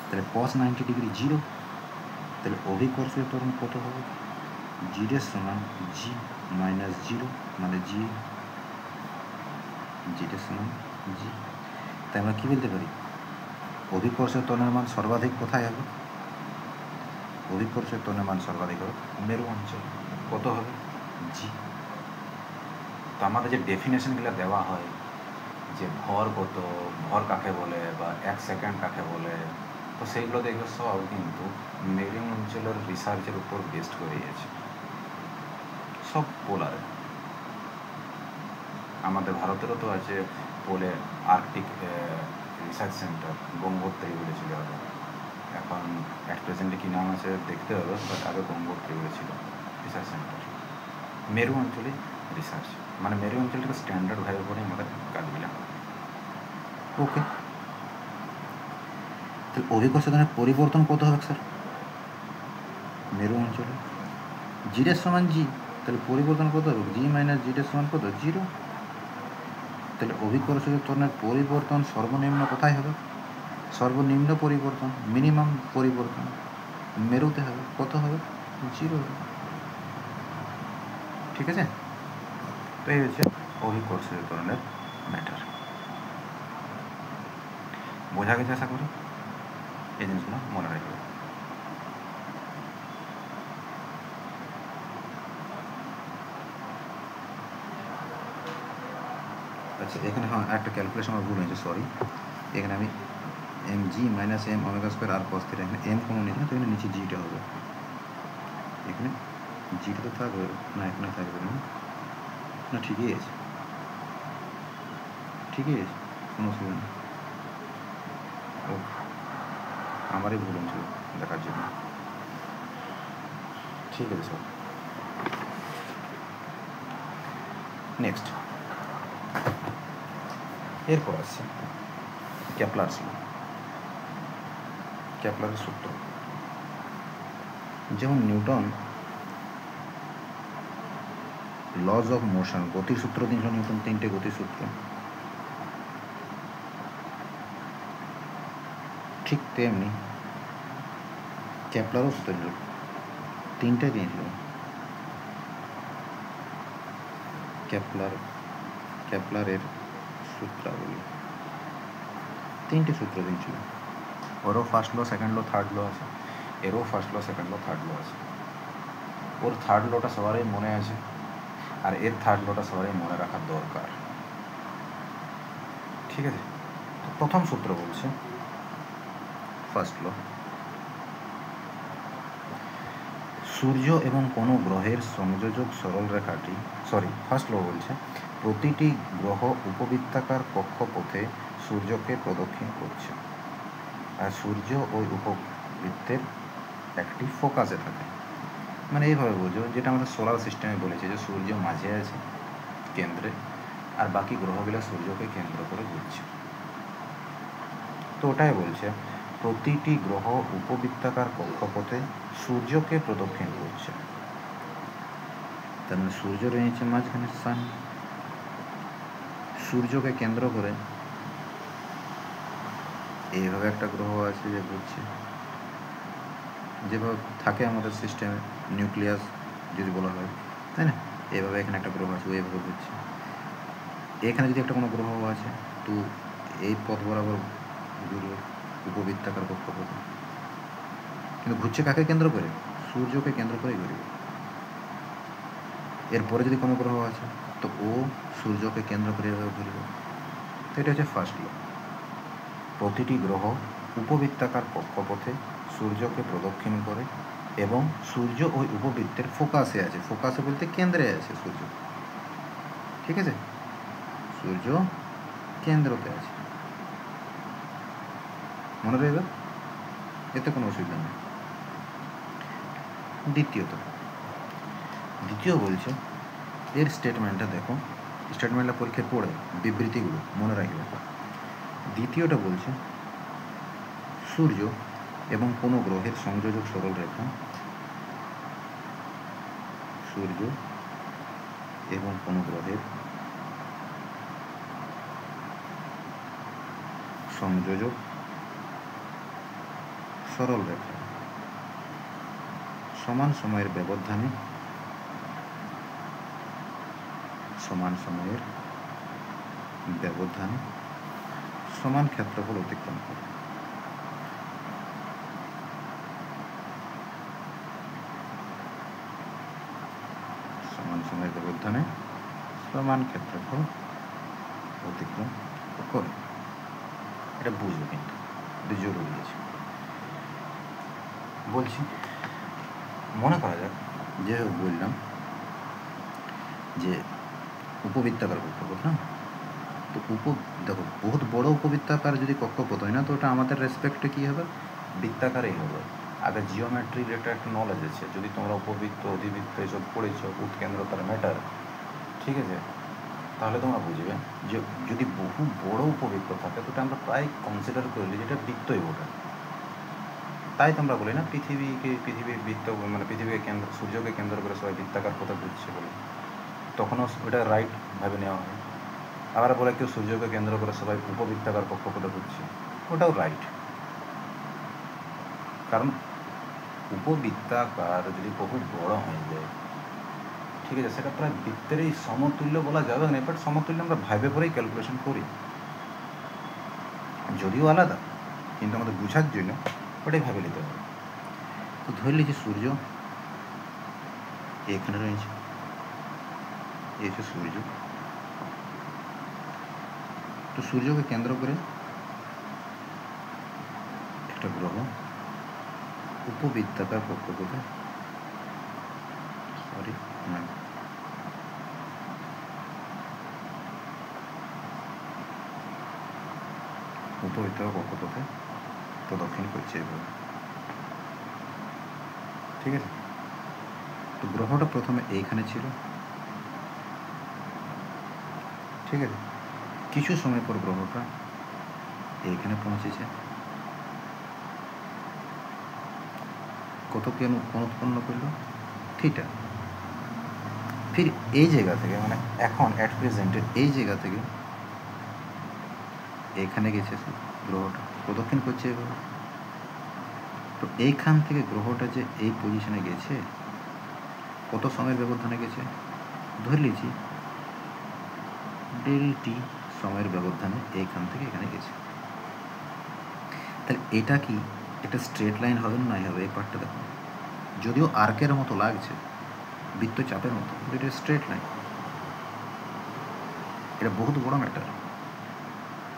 তাহলে cos 90 ডিগ্রি 0। তাহলে অভিকর্ষীয় ত্বরণ কত হবে? জিডের সমান জি মাইনাস 0, মানে জিডের সমান জি। তাই আমরা কী বলতে পারি? অভিকর্ষীয় ত্বরণের মান সর্বাধিক কোথায় হবে? অভিকর্ষীয় ত্বরণের মান সর্বাধিক হবে মেরু অঞ্চল। কত হবে? জি। তো আমাদের যে ডেফিনেশনগুলো দেওয়া হয়, যে ভর কত, ভর কাকে বলে, বা 1 সেকেন্ড কাকে বলে, তো সেইগুলো দেখবে সব কিন্তু মেরু অঞ্চলের রিসার্চের উপর বেস্ট করে আছে, সব পোলারে। আমাদের ভারতেরও তো আছে পোলে আর্কটিক রিসার্চ সেন্টার, গঙ্গোত্রী বলেছিল আগে, এখন অ্যাট প্রেজেন্টে কী নাম আছে দেখতে হবে, বাট আগে গঙ্গোত্রী বলেছিল রিসার্চ সেন্টার। মেরু অঞ্চলে রিসার্চ মানে মেরু অঞ্চলটাকে স্ট্যান্ডার্ড ভাবে করে আমাদের কাজগুলো। ওকে, তাহলে অভিকর্ষজ ত্বরণের পরিবর্তন কত হবে স্যার মেরু অঞ্চলে? জিডের সমান জি, তাহলে পরিবর্তন কত হবে? জি মাইনাস জিডের সমান কত? 0। তাহলে অভিকর্ষজ ত্বরণের পরিবর্তন সর্বনিম্ন কোথায় হবে? সর্বনিম্ন পরিবর্তন, মিনিমাম পরিবর্তন মেরুতে হবে। কত হবে? 0 হবে, ঠিক আছে। তো এই হচ্ছে অভিকর্ষজ ত্বরণের ম্যাটার। বোঝা গেছে আশা করি, এই জিনিসগুলো মনে রাখবে। আচ্ছা, এখানে হ্যাঁ একটা ক্যালকুলেশন আমার ভুল হয়েছে, সরি। এখানে আমি M G minus M omega square R cos theta, এখানে এম কোনো নিচ্ছি না, তো এখানে নিচে জিটা হবে। এখানে জিটা তো থাকবে না, এখানে থাকবে না, না ঠিকই আছে, কোনো অসুবিধা নেই। ও আমারই ভুল হয়েছিল দেখার জন্য, ঠিক আছে স্যার। নেক্সট, এরপর আসছে ক্যাপলারের সূত্র। যেমন নিউটন লজ অফ মোশন, গতির সূত্র দিয়েছিল নিউটন, 3টে গতির সূত্র, ঠিক তেমনি ক্যাপলারও সূত্র দিল, 3টে দিয়েছিল। ক্যাপলারের সূত্রাবলী, 3টে সূত্র দিয়েছিল। ওরও first law, second law, third law আছে, এরও first law, second law, third law আছে। ওর থার্ড লটা সবারই মনে আছে, আর এর থার্ড লটা সবারই মনে রাখার দরকার, ঠিক আছে। তো প্রথম সূত্র বলছে, ফার্স্ট ল, সূর্য এবং কোনো গ্রহের সংযোজক সরলরেখাটি, ফার্স্ট ল বলছে প্রতিটি গ্রহ উপবৃত্তাকার কক্ষপথে সূর্যকে প্রদক্ষিণ করছে, আর সূর্য ওই উপবৃত্তের একটি ফোকাসে থাকে। মানে এইভাবে বোঝো, যেটা আমাদের সোলার সিস্টেমে বলেছে যে সূর্য মাঝে আছে কেন্দ্রে, আর বাকি গ্রহগুলো সূর্যকে কেন্দ্র করে ঘুরছে। তো ওটাই বলছে প্রতিটি গ্রহ উপবৃত্তাকার কক্ষপথে সূর্যকে প্রদক্ষিণ করছে। তার মানে সূর্য রয়েছে মাঝখানে, সান। সূর্যকে কেন্দ্র করে এইভাবে একটা গ্রহ আছে যে ঘুরছে, যেভাবে থাকে আমাদের সিস্টেমে নিউক্লিয়াস যদি বলা হয়, তাই না? এইভাবে এখানে একটা গ্রহ আছে, ওইভাবে ঘুরছে। এখানে যদি একটা কোনো গ্রহ আছে তো এই পথ বরাবর ঘুরবে উপবৃত্তাকার কক্ষপথে, কিন্তু ঘুরছে কাকে কেন্দ্র করে? সূর্যকে কেন্দ্র করেই ঘুরবে। এরপরে যদি কোনো গ্রহ আছে তো ও সূর্যকে কেন্দ্র করে এভাবে ঘুরবে। তো এটা হচ্ছে ফার্স্ট ল। প্রতিটি গ্রহ উপবৃত্তাকার কক্ষপথে সূর্যকে প্রদক্ষিণ করে এবং সূর্য ওই উপবৃত্তের ফোকাসে আছে। ফোকাসে বলতে কেন্দ্রে আছে সূর্য, ঠিক আছে? সূর্য কেন্দ্রতে আছে, মনে রইবে, এতে কোনো অসুবিধা নেই। দ্বিতীয় বলছে, এর স্টেটমেন্টটা দেখো, স্টেটমেন্টটা পরীক্ষায় পড়ে বিবৃতিগুলো মনে রাখবে। দ্বিতীয়টা বলছে সূর্য এবং কোনো গ্রহের সংযোজক সরল রেখা, সূর্য এবং কোনো গ্রহের সংযোজক সরল রেখা সমান সময়ের ব্যবধানে সমান ক্ষেত্রফল অতিক্রম করে। সমান সময়ের ব্যবধানে সমান ক্ষেত্রফল অতিক্রম করে। এটা বুঝবে, কিন্তু এটা জরুরি আছে। বলছি, মনে করা যাক যে বললাম যে উপবৃত্তাকার কক্ষপথ, না? তো দেখো, বহুত বড় উপবৃত্তাকার যদি কক্ষপথ হয় না, তো ওটা আমাদের রেসপেক্টে কী হবে? বৃত্তাকারেই হবে। আগে জিওমেট্রি রিলেটেড একটা নলেজ আছে, যদি তোমরা উপবৃত্ত অধিবৃত্ত এসব পড়েছ, উৎকেন্দ্রতার ম্যাটার, ঠিক আছে, তাহলে তোমরা বুঝবে যে যদি বহু বড় উপবৃত্ত থাকে তো আমরা প্রায় কনসিডার করলে যেটা বৃত্তই ওঠে। তাই তোমরা বলি না পৃথিবীর বৃত্ত, মানে পৃথিবীকে কেন্দ্র, সূর্যকে কেন্দ্র করে সবাই বৃত্তাকার পথে ঘুরছে বলে, তখনও ওটা রাইট ভাবে নেওয়া হয়। আবার বলে কেউ সূর্যকে কেন্দ্র করে সবাই উপবৃত্তাকার কক্ষপথে ঘুরছে, ওটাও রাইট। কারণ উপবৃত্তাকার যদি বহু বড় হয়ে যায়, ঠিক আছে, সেটা প্রায় বৃত্তেরই সমতুল্য বলা যাবে না, বাট সমতুল্য আমরা ভাবে পরেই ক্যালকুলেশন করি, যদিও আলাদা, কিন্তু আমাদের বোঝার জন্য ওটাই ভাবে নিতে হবে। তো ধরে নিচ্ছি সূর্য এখানে রয়েছে, এই হচ্ছে সূর্য। তো সূর্যকে কেন্দ্র করে একটা গ্রহ উপবৃত্তাকার কক্ষপথে, উপবৃত্তাকার কক্ষপথে প্রদক্ষিণ করছে এভাবে, ঠিক আছে? তো গ্রহটা প্রথমে এইখানে ছিল, ঠিক আছে, কিছু সময় পর গ্রহটা এইখানে পৌঁছেছে। কত কোণ উৎপন্ন করলো? থিটা। ফির এই জায়গা থেকে, মানে এখন অ্যাট প্রেজেন্টের এই জায়গা থেকে এইখানে গেছে গ্রহটা, প্রদক্ষিণ করছে এভাবে। তো এইখান থেকে গ্রহটা যে এই পজিশনে গেছে, কত সময়ের ব্যবধানে গেছে? ধরে নিয়েছি ΔT সময়ের ব্যবধানে এইখান থেকে এখানে গেছে। তাহলে এটা কি একটা স্ট্রেট লাইন হবে না? হবে। এই পার্টটা দেখো, যদিও আর্কের মতো লাগছে, বৃত্তচাপের মতো, এটা স্ট্রেট লাইন, এটা বহুত বড় ম্যাটার।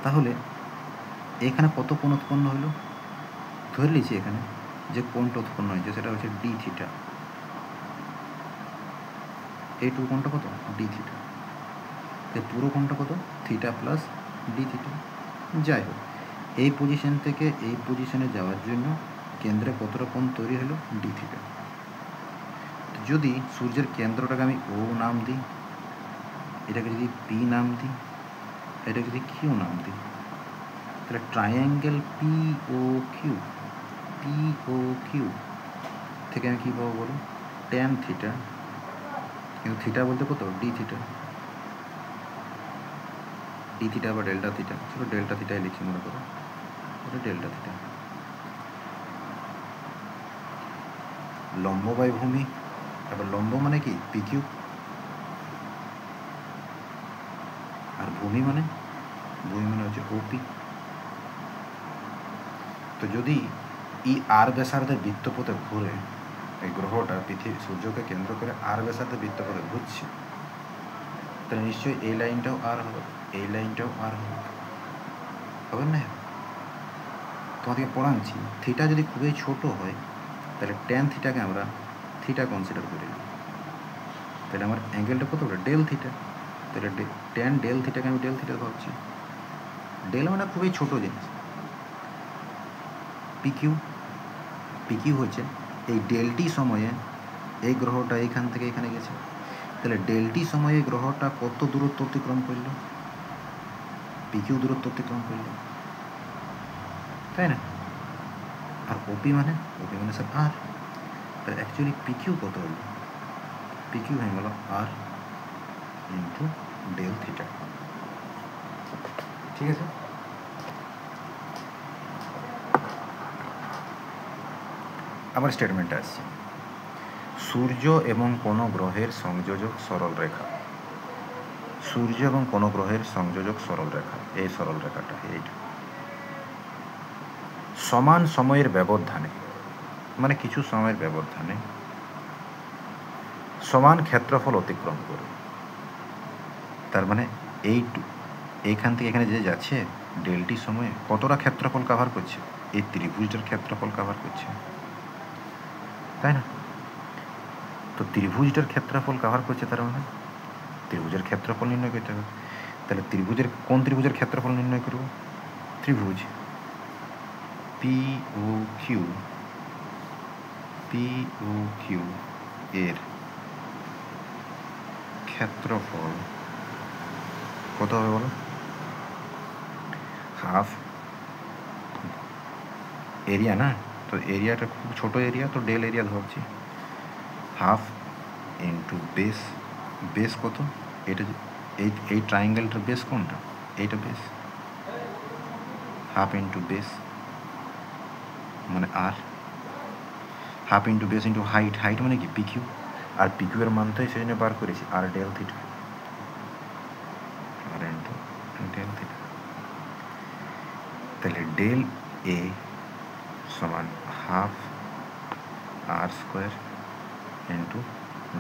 তাহলে এখানে কত কোণ উৎপন্ন হলো? ধরে নিয়েছি এখানে যে কোণটা উৎপন্ন হয়েছে সেটা হচ্ছে ডি থিটা। এই টু কোণটা কত? D theta. এই পুরো কোণটা কত? Theta plus D theta. যাই হোক, এই পজিশন থেকে এই পজিশনে যাওয়ার জন্য কেন্দ্রে কতটা কোণ তৈরি হলো? D theta. যদি সূর্যের কেন্দ্রটাকে আমি ও নাম দিই, এটাকে যদি পি নাম দিই, এটাকে যদি কিউ নাম দিই, তাহলে ট্রায়াঙ্গেল পিও কিউ থেকে আমি কী পাবো বলো, ট্যান থিটা, কিন্তু থিটা বলতে কত, ডি থিটা বা ডেল্টা থিটা, চলো ডেল্টা থিটাই লিখি মনে করো, এটা ডেল্টা থিটা। লম্ব বাই ভূমি, এবার লম্ব মানে কি পিকিউ, আর ভূমি মানে হচ্ছে ওপি। তো যদি আর ব্যাসার্ধে বৃত্তপথে ঘুরে, এই গ্রহটা পৃথিবী সূর্যকে কেন্দ্র করে আর ব্যাসার্ধে বৃত্তপথে ঘুরছে, তাহলে নিশ্চয়ই এই লাইনটাও আর হবে, এই লাইনটাও আর হবে না? তোমাদেরকে পড়াচ্ছি, থিটা যদি খুবই ছোট হয় তাহলে ট্যান থিটাকে আমরা থিটা কনসিডার করি, তাহলে আমার অ্যাঙ্গেলটা কত হবে, ডেল থিটা। তাহলে ট্যান ডেল থিটাকে আমি ডেল থিটা ভাবছি। ডেল মানে খুবই ছোট জিনিস। পিকিউ হচ্ছে এই ডেলটি সময়ে এই গ্রহটা এইখান থেকে এখানে গেছে, তাহলে ডেলটি সময়ে গ্রহটা কত দূরত্ব অতিক্রম করল, পিকিউ দূরত্ব অতিক্রম করল, তাই না? আর ওপি মানে স্যার আর, তাহলে অ্যাকচুয়ালি পিকিউ কত হলো, পিকিউ হয়ে গেল আর ইন্টু ডেল থিটা। ঠিক আছে, আমার স্টেটমেন্টে আসছে, সূর্য এবং কোনো গ্রহের সংযোজক সরল রেখা, সূর্য এবং কোনো গ্রহের সংযোজক সরল রেখা, এই সরল রেখাটা এইটা সমান সময়ের ব্যবধানে, মানে কিছু সময়ের ব্যবধানে সমান ক্ষেত্রফল অতিক্রম করে। তার মানে এইখান থেকে এখানে যে যাচ্ছে ডেলটি সময়ে কতটা ক্ষেত্রফল কভার করছে, এই ত্রিভুজটার ক্ষেত্রফল কভার করছে, তাই না? তো ত্রিভুজটার ক্ষেত্রফল কভার করছে, তার মানে ত্রিভুজের ক্ষেত্রফল নির্ণয় করতে হবে। তাহলে কোন ত্রিভুজের ক্ষেত্রফল নির্ণয় করব, ত্রিভুজ পিও কিউ এর ক্ষেত্রফল কত হবে বলো, হাফ এরিয়া না, তো এরিয়াটা খুব ছোট এরিয়া, তো ডেল এরিয়া ধরছি, হাফ ইন্টু বেস কত, এটা এই ট্রায়াঙ্গেলটার বেস কোনটা, এইটা বেস, হাফ ইন্টু বেস মানে R, half into base into height মানে কি পিকিউ, আর পিকিউ এর মানটাই সেই জন্য বার করেছি আর ডেল থিটা, আর ইন্টু ডেল থিটা। তাহলে ডেল এ সমান half R square into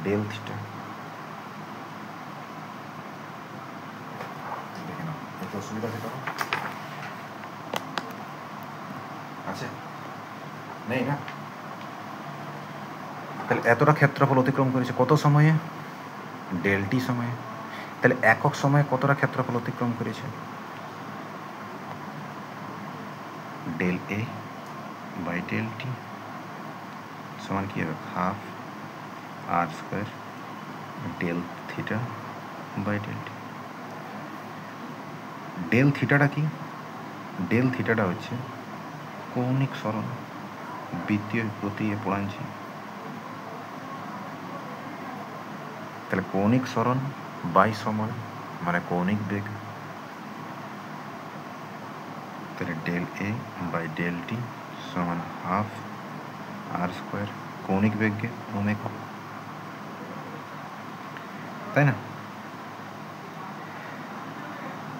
del theta. দেখে নাও, এত অসুবিধা আছে কারণ আছে নেই না? তাহলে এতটা ক্ষেত্রফল অতিক্রম করেছে কত সময়ে, ডেলটি সময়ে। তাহলে একক সময়ে কতটা ক্ষেত্রফল অতিক্রম করেছে, del A by del T সমান কি হবে, half R square del theta by del T. Del থিটাটা কি, ডেল থিটাটা হচ্ছে কৌণিক সরণ, বৃত্তীয় গতি পড়াচ্ছি, তাহলে কৌণিক সরণ বাই সময় মানে কৌণিক বেগ, তাহলে del A by del T সমান হাফ আর স্কোয়ার কৌণিক বেগকে ওমেগা, তাই না?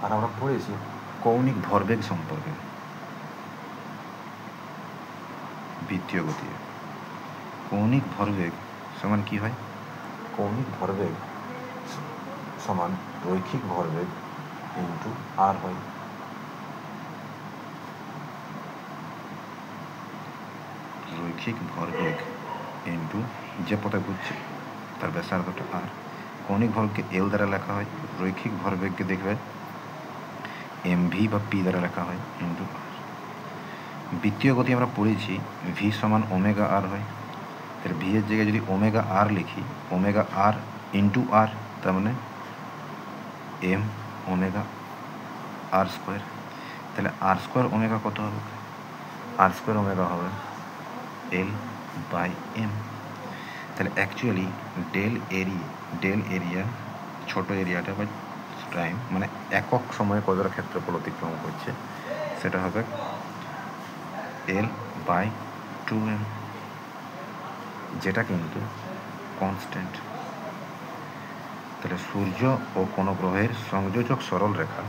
আর আমরা পড়েছি কৌণিক ভরবেগ সম্পর্কে, বৃত্তীয় গতি, কৌণিক ভরবেগ সমান কি হয়, কৌণিক ভরবেগ সমান রৈখিক ভরবেগ ইন্টু আর হয়। রৈখিক ভরবেগ ইন্টু যে পথে ঘুরছে তার ব্যাসার্ধটা আর। কৌণিক ভরবেগকে এল দ্বারা লেখা হয়, রৈখিক ভরবেগকে দেখবে এমভি বা পি দ্বারা লেখা হয় ইন্টু আর। বৃত্তীয় গতি আমরা পড়েছি ভি সমান ওমেগা আর হয়, তাহলে ভি এর জায়গায় যদি ওমেগা আর লিখি, ওমেগা আর ইন্টু আর, তার মানে এম ওমেগা আর স্কোয়ার। তাহলে আর স্কোয়ার ওমেগা কত হবে? আর স্কোয়ার ওমেগা হবে এল বাই এম। তাহলে অ্যাকচুয়ালি ডেল এরিয়া ছোট এরিয়াটা বা টাইম মানে একক সময়ে কতটা ক্ষেত্রফল অতিক্রম করছে সেটা হবে এল বাই 2m, যেটা কিন্তু কনস্ট্যান্ট। তাহলে সূর্য ও কোনো গ্রহের সংযোজক সরল রেখা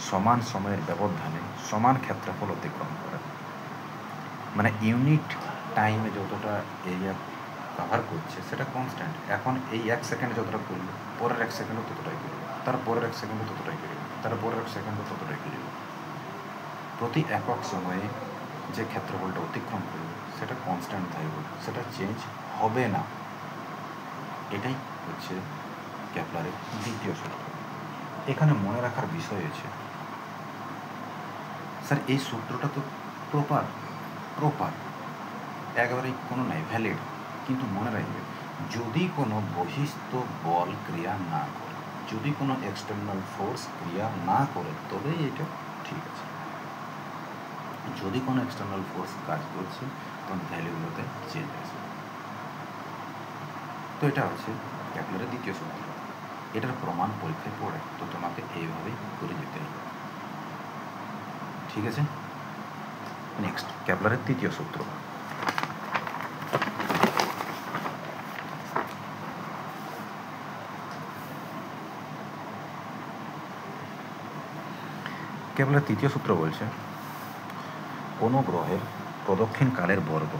সমান সময়ের ব্যবধানে সমান ক্ষেত্রফল অতিক্রম করে, মানে ইউনিট টাইমে যতটা এরিয়া কভার করছে সেটা কনস্ট্যান্ট। এখন এই 1 সেকেন্ড যতটা করলো, পরের 1 সেকেন্ডও ততটাই করবে, তারপরের 1 সেকেন্ডও ততটাই করবে, তারপরের 1 সেকেন্ডও ততটাই করবে। প্রতি একক সময়ে যে ক্ষেত্রফলটা অতিক্রম করবে সেটা কনস্ট্যান্ট থাকবে, সেটা চেঞ্জ হবে না। এটাই হচ্ছে কেপলারের দ্বিতীয় সূত্র। এখানে মনে রাখার বিষয় আছে, স্যার এই সূত্রটা তো প্রপার একেবারেই কোনো নাই, ভ্যালিড, কিন্তু মনে রাখবে যদি কোনো বহিস্থ বল ক্রিয়া না করে, যদি কোনো এক্সটার্নাল ফোর্স ক্রিয়া না করে তবেই এটা ঠিক আছে। যদি কোনো এক্সটার্নাল ফোর্স কাজ করছে তখন ভ্যালুগুলোতে চেঞ্জ আসবে। তো এটা হচ্ছে কেপলারের দ্বিতীয় সূত্র। এটার প্রমাণ পরীক্ষায় পড়ে, তো তোমাকে এইভাবেই করে যেতে হবে, ঠিক আছে? নেক্সট, কেপলারের তৃতীয় সূত্র। কেপলারের তৃতীয় সূত্র বলছে কোনো গ্রহের প্রদক্ষিণ কালের বর্গ,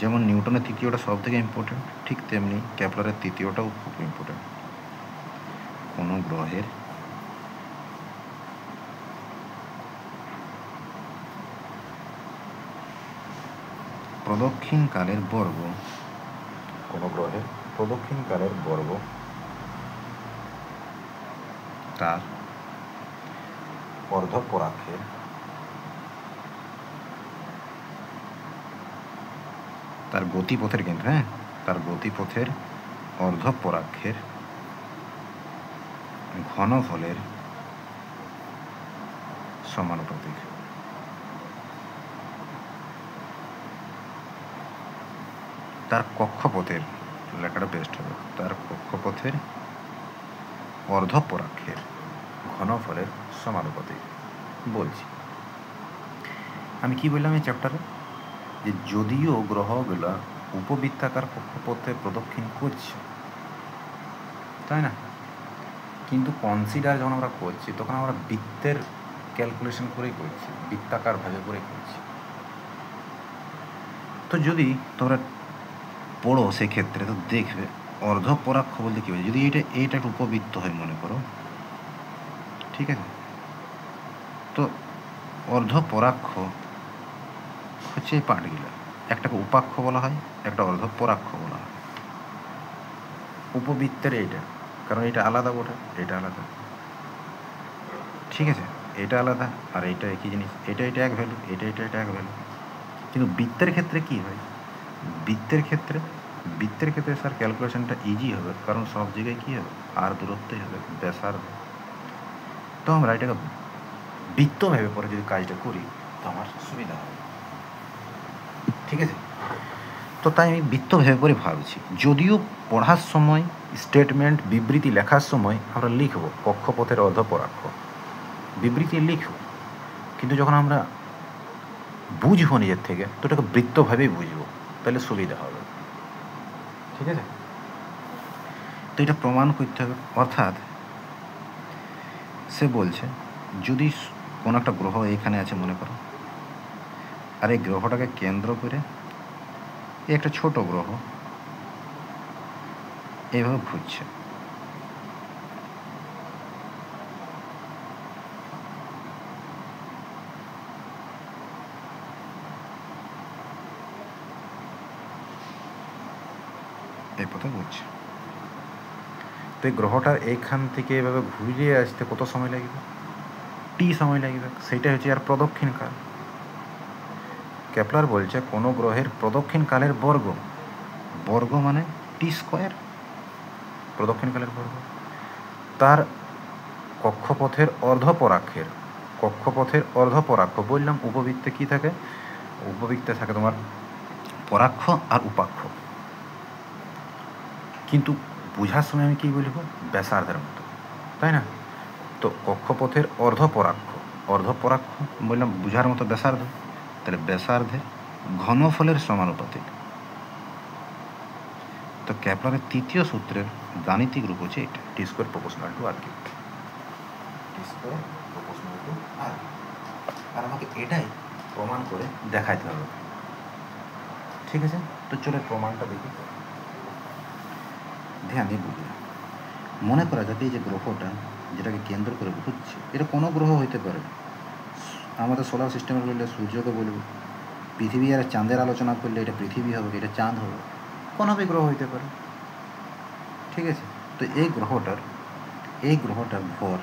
যেমন নিউটনের তৃতীয়টা সব থেকে ইম্পর্টেন্ট, ঠিক তেমনি কেপলারের তৃতীয়টাও খুব ইম্পর্টেন্ট। কোনো গ্রহের প্রদক্ষিণ কালের বর্গ, কোনো গ্রহের প্রদক্ষিণ কালের বর্গ তার অর্ধপরাক্ষের তার গতিপথের, কিন্তু হ্যাঁ, তার গতিপথের অর্ধপরাক্ষের ঘনফলের সমানুপাতিক। তার কক্ষপথের, লেখাটা বেস্ট হবে, তার কক্ষপথের অর্ধপরাক্ষের ঘনফলের সমানুপাতিক। বলছি আমি কি বললাম এই চ্যাপ্টারে, যে যদিও গ্রহগুলো উপবৃত্তাকার কক্ষপথে প্রদক্ষিণ করছে, তাই না, কিন্তু কনসিডার যখন আমরা করছি তখন আমরা বৃত্তের ক্যালকুলেশন করেই করছি, বৃত্তাকার ভাবে করে করছি। তো যদি তোমরা পড়ো সেক্ষেত্রে তো দেখবে অর্ধপরাক্ষ বলতে কী হয়, যদি এটা একটা উপবৃত্ত হয় মনে করো, ঠিক আছে, তো অর্ধপরাক্ষ হচ্ছে এই পার্টগুলো, একটাকে উপাক্ষ বলা হয়, একটা অর্ধপরাক্ষ বলা হয়। উপবৃত্তের এইটা, কারণ এটা আলাদা বটে, এটা আলাদা, ঠিক আছে, এটা আলাদা আর এটা একই জিনিস, এটা এক ভ্যালু, এটা এক ভ্যালু। কিন্তু বৃত্তের ক্ষেত্রে কি হয়, বৃত্তের ক্ষেত্রে স্যার ক্যালকুলেশনটা ইজি হবে, কারণ সব জায়গায় কী হবে, আর দূরত্বই হবে, ব্যাসার্ধ। তো আমরা এটাকে বৃত্ত ভেবে পরে যদি কাজটা করি তো আমার সুবিধা হবে, ঠিক আছে। তো তাই আমি বৃত্ত ভেবে পরে ভাবছি, যদিও পড়ার সময় স্টেটমেন্ট বিবৃতি লেখার সময় আমরা লিখব কক্ষপথের অর্ধপরাক্ষ, বিবৃতি লিখব, কিন্তু যখন আমরা বুঝবো নিজের থেকে তো এটাকে বৃত্তভাবেই বুঝবো, তাহলে সুবিধা হবে, ঠিক আছে। তো এটা প্রমাণ করতে হবে, অর্থাৎ সে বলছে যদি কোনো একটা গ্রহ এখানে আছে মনে করো, আর এই গ্রহটাকে কেন্দ্র করে একটা ছোট গ্রহ এইভাবে ঘুরছে, এই পথে ঘুরছে, তো এই গ্রহটার এইখান থেকে এভাবে ঘুরিয়ে আসতে কত সময় লাগবে, টি সময় লাগবে, সেটা হচ্ছে আর প্রদক্ষিণ কাল। কেপলার বলছে কোনো গ্রহের প্রদক্ষিণ কালের বর্গ মানে টি স্কোয়ার, প্রদক্ষিণ কালের বর্গ, তার কক্ষপথের অর্ধপরাক্ষের কক্ষপথের অর্ধপরাক্ষ বললাম, উপবৃত্তে কি থাকে? উপবৃত্তে থাকে তোমার পরাক্ষ আর উপাক্ষ, কিন্তু বোঝার সময় আমি কী বলবো? ব্যাসার্ধের মতো, তাই না? তো কক্ষপথের অর্ধপরাক্ষ, অর্ধপরাক্ষ বললাম বোঝার মতো ব্যাসার্ধ, তাহলে ব্যাসার্ধের ঘনফলের সমানুপাতিক। তো কেপলারের তৃতীয় সূত্রের গাণিতিক রূপ হচ্ছে এটা, T square proportional to R cube. T square proportional to R, আর আমাকে এটাই প্রমাণ করে দেখাইতে হবে, ঠিক আছে? তো চলে প্রমাণটা দেখি, ধ্যান দিয়ে বুঝলাম। মনে করা যাবে এই যে গ্রহটা যেটাকে কেন্দ্র করে ঘুরছে, এটা কোনো গ্রহ হইতে পারে। আমাদের সোলার সিস্টেমের বললে সূর্যকে বলব, পৃথিবী আর চাঁদের আলোচনা করলে এটা পৃথিবী হবে, এটা চাঁদ হবে, কোনো গ্রহ হইতে পারে, ঠিক আছে? তো এই গ্রহটার ভর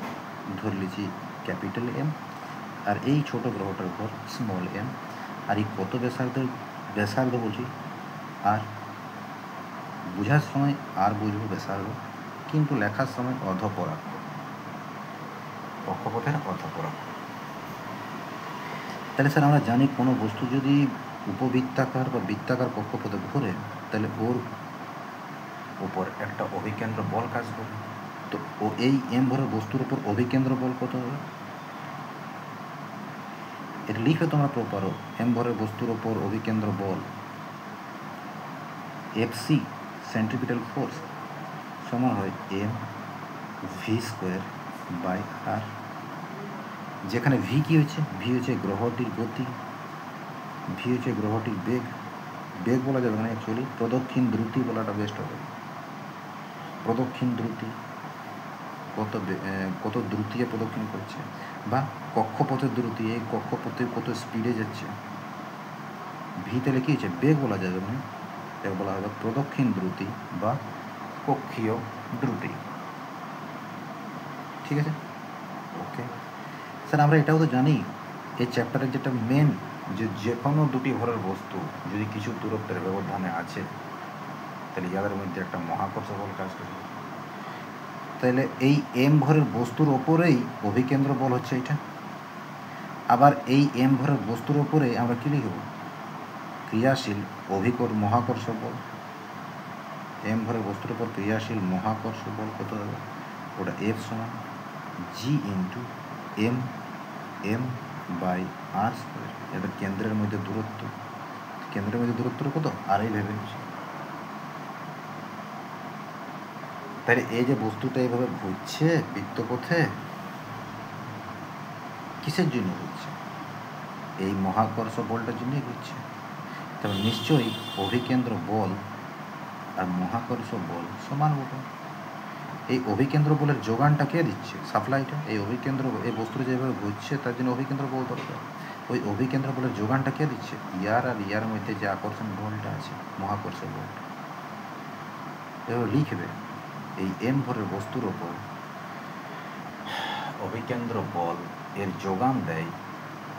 ধরে লিছি ক্যাপিটাল এম, আর এই ছোট গ্রহটার ভর স্মল এম, আর এই কত ব্যাসার্ধ বলছি, আর বোঝার সময় আর বুঝবো ব্যাসার্ধ, কিন্তু লেখার সময় অর্ধপরাক্ষ, কক্ষপথের অর্ধপরাক্ষ। তাহলে স্যার আমরা জানি কোনো বস্তু যদি উপবৃত্তাকার বা বৃত্তাকার কক্ষপথে ঘোরে, তাহলে ওর উপর একটা অভিকেন্দ্র বল কাজ করে। তো ও এই এম ভরের বস্তুর উপর অভিকেন্দ্র বল কত হবে? এটা লিখে তোমরা পারো, এম ভরের বস্তুর উপর অভিকেন্দ্র বল এফসি সেন্ট্রিপিটাল ফোর্স সমান হয় এম ভি স্কোয়ার বাই আর, যেখানে ভি কী হচ্ছে? ভি হচ্ছে গ্রহটির গতি, ভি হচ্ছে গ্রহটির বেগ, বেগ বলা যাবে না, অ্যাকচুয়ালি প্রদক্ষিণ দ্রুতি বলাটা বেস্ট হবে। প্রদক্ষিণ দ্রুতি কত দ্রুতিতে প্রদক্ষিণ করছে, বা কক্ষপথের দ্রুতি, এই কক্ষপথে কত স্পিডে যাচ্ছে। ভি তাহলে কী হচ্ছে? বেগ বলা যাবে না, এর বলা হবে প্রদক্ষিণ দ্রুতি বা কক্ষীয় দ্রুতি, ঠিক আছে? ওকে স্যার, আমরা এটাও তো জানি এই চ্যাপ্টারের যেটা মেন, যে কোনো দুটি ভরের বস্তু যদি কিছু দূরত্বের ব্যবধানে আছে, তাহলে ইয়াদের মধ্যে একটা মহাকর্ষ বল কাজ করে। তাহলে এই এম ভরের বস্তুর ওপরেই অভিকেন্দ্র বল হচ্ছে এটা, আবার এই এম ভরের বস্তুর ওপরে আমরা কী লিখব? ক্রিয়াশীল মহাকর্ষ বল। এম ভরের বস্তুর ওপর ক্রিয়াশীল মহাকর্ষ বল কত হবে? ওটা এফ সমান G into M M by R square. এবার কেন্দ্রের মধ্যে দূরত্বটা কত? আর এই ভেবে নিচ্ছি। তাহলে এই যে বস্তুটা এইভাবে ঘুরছে বৃত্তপথে, কিসের জন্য ঘুরছে? এই মহাকর্ষ বলটার জন্যই ঘুরছে। তবে নিশ্চয়ই অভিকেন্দ্র বল আর মহাকর্ষ বল সমান হবে। এই অভিকেন্দ্র বলের যোগানটা কে দিচ্ছে? সাপ্লাইটা। এই বস্তুটা যেভাবে ঘুরছে তার জন্য অভিকেন্দ্র বল দরকার। ওই অভিকেন্দ্র বলের যোগানটা কে দিচ্ছে? ইয়ার আর ইয়ার মধ্যে যে আকর্ষণ বলটা আছে, মহাকর্ষ বলটা। এবার লিখবে এই এম ভরের বস্তুর ওপর অভিকেন্দ্র বল এর যোগান দেয়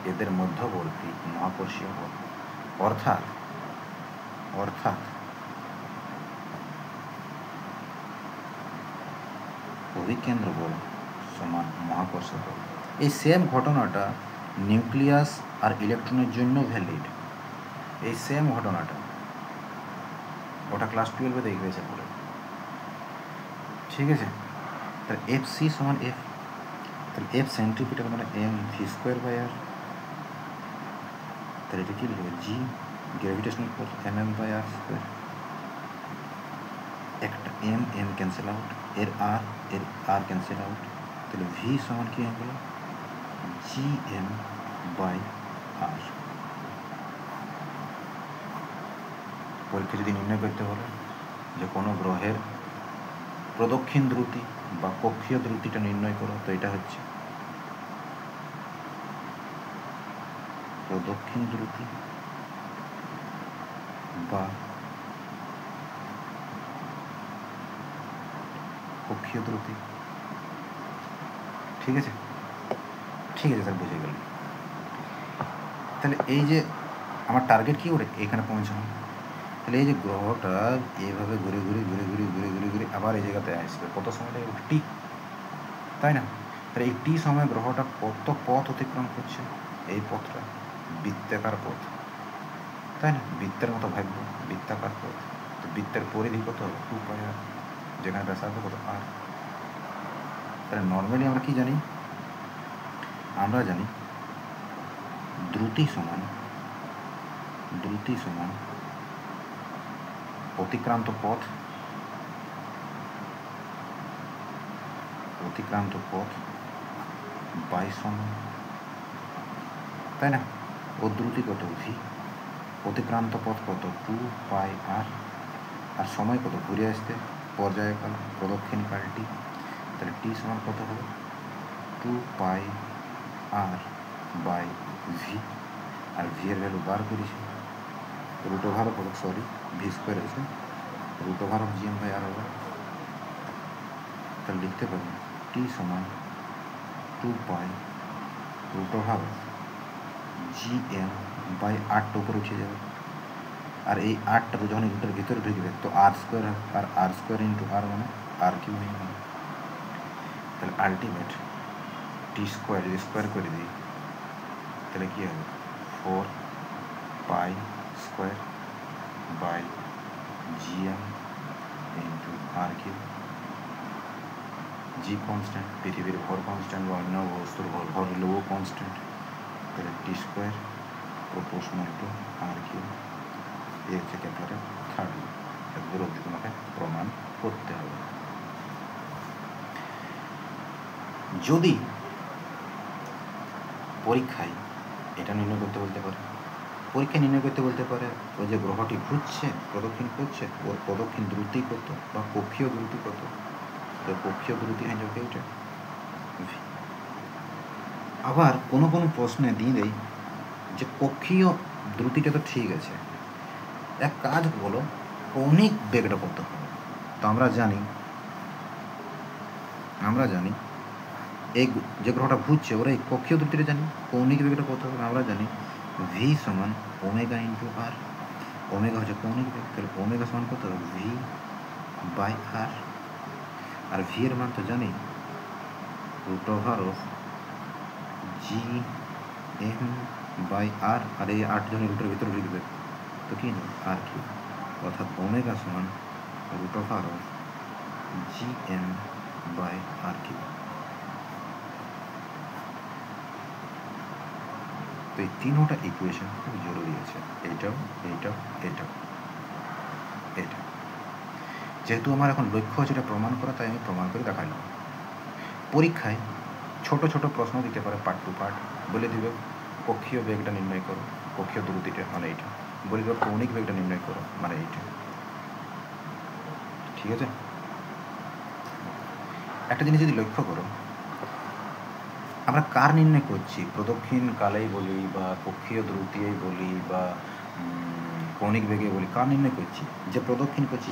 এদের মধ্যবর্তী মহাকর্ষীয় বল, অর্থাৎ অভিকেন্দ্র বল সমান মহাকর্ষ বল। এই সেম ঘটনাটা নিউক্লিয়াস আর ইলেকট্রনের জন্য ভ্যালিড। এই সেম ঘটনাটা ওটা ক্লাস 12-এ দেখবেছে পরে, ঠিক আছে? তাহলে এফ সি সমান এফ, তাহলে এফ সেন্ট্রিপিটাল মানে M V square by R, তাহলে এটা কী লিখবে? G gravitational force M M by R square. একটা এম ক্যান্সেল আউট, এর আর ক্যান্সেল আউট, তাহলে ভি সমান কি হয়ে গেল? G M by R. পরীক্ষা যদি নির্ণয় করতে বলে যে কোনো গ্রহের প্রদক্ষিণ দ্রুতি বা কক্ষীয় দ্রুতিটা নির্ণয় করো, তো এটা হচ্ছে প্রদক্ষিণ দ্রুতি বা কক্ষীয় দ্রুতি, ঠিক আছে? স্যার, বুঝে গেল। তাহলে এই যে আমার টার্গেট কী করে এখানে পৌঁছানো, তাহলে এই যে গ্রহটা এইভাবে ঘুরে আবার এই জায়গাতে আসবে, কত সময় লাগে? টি, তাই না? তাহলে এই টি সময় গ্রহটা কত পথ অতিক্রম করছে? এই পথটা বৃত্তাকার পথ, তাই না? বৃত্তের মতো ভাগ্য, বৃত্তাকার পথ। তো বৃত্তের পরিধি কত? 2πr, যেখানে ব্যাসার্ধ কত? r। তাহলে নর্মালি আমরা কি জানি? আমরা জানি দ্রুতি সমান অতিক্রান্ত পথ বাই সময়, তাই না? ও দ্রুতি কত? v। অতিক্রান্ত পথ কত? 2πr। আর সময় কত? ঘুরে আসতে পর্যায়কাল, প্রদক্ষিণ কালটি। তাহলে টি সমান কত হবে? 2πr by V. আর ভি এর ভ্যালু বার করেছি, root over of, sorry V square আছে, root over of GM by R হবে। তাহলে লিখতে পারি টি সমান 2π রুট ওভার জিএম বাই আরটা উপরে উঠে যাবে। আর এই আরটা তো যখন রুটের ভিতরে ঢুকবে তো আর স্কোয়ার হবে, আর আর স্কোয়ার ইন্টু আর মানে আর কিউ হয়ে যাবে। তাহলে আলটিমেট টি স্কোয়ার যদি স্কোয়ার করে দিই তাহলে কী হবে? 4π square by GM into R cube. G constant, পৃথিবীর ভর কনস্ট্যান্ট বা অন্য বস্তুর ভর হলেও কনস্ট্যান্ট। তাহলে T square proportional to R cube. এই হচ্ছে ক্যাপলারের থার্ড ল। এগুলো অবধি তোমাকে প্রমাণ করতে হবে। যদি পরীক্ষায় এটা নির্ণয় করতে বলতে পারে, ওই যে গ্রহটি ঘুরছে, প্রদক্ষিণ করছে, ওর প্রদক্ষিণ দ্রুতি কত বা কক্ষীয় দ্রুতি কত? তো কক্ষীয় দ্রুতি হয়ে যাবে এটা v। আবার কোনো প্রশ্নে দিয়ে দেয় যে কক্ষীয় দ্রুতিটা তো ঠিক আছে, এক কাজ বলো কৌণিক বেগটা কত হবে? তো আমরা জানি এই যে গ্রহটা ঘুরছে ওরা এই কক্ষীয় দ্রুতিটা জানি, কৌণিক বেগটা কত হবে? আমরা জানি ভি সমান ওমেগা ইন্টু আর। ওমেগা হচ্ছে কৌণিক বেগ, তাহলে ওমেগা সমান কত হবে? V by R. আর ভি এর মান তো জানি root over of G M by R. আর এই 8 জনের রুটের ভিতরে ঢুকবে তো কি না আর কিউ, অর্থাৎ ওমেগা সমান root over of G M by R cube. তো এই তিনটা ইকুয়েশন খুব জরুরি আছে, এইটাও। যেহেতু আমার এখন লক্ষ্য আছে এটা প্রমাণ করা, তাই আমি প্রমাণ করে দেখালাম। পরীক্ষায় ছোট প্রশ্ন দিতে পারে, পার্ট টু পার্ট বলে দিবে কক্ষীয় বেগটা নির্ণয় করো, কক্ষীয় দ্রুতিটা মানে এইটা, বলে দিবে কৌণিক বেগটা নির্ণয় করো মানে এইটা। ঠিক আছে? একটা জিনিস যদি লক্ষ্য করো, আমরা কার নির্ণয় করছি? প্রদক্ষিণ কালেই বলি বা কক্ষীয় দ্রুতিই বলি বা কৌণিক বেগে বলি, কার নির্ণয় করছি? যে প্রদক্ষিণ করছি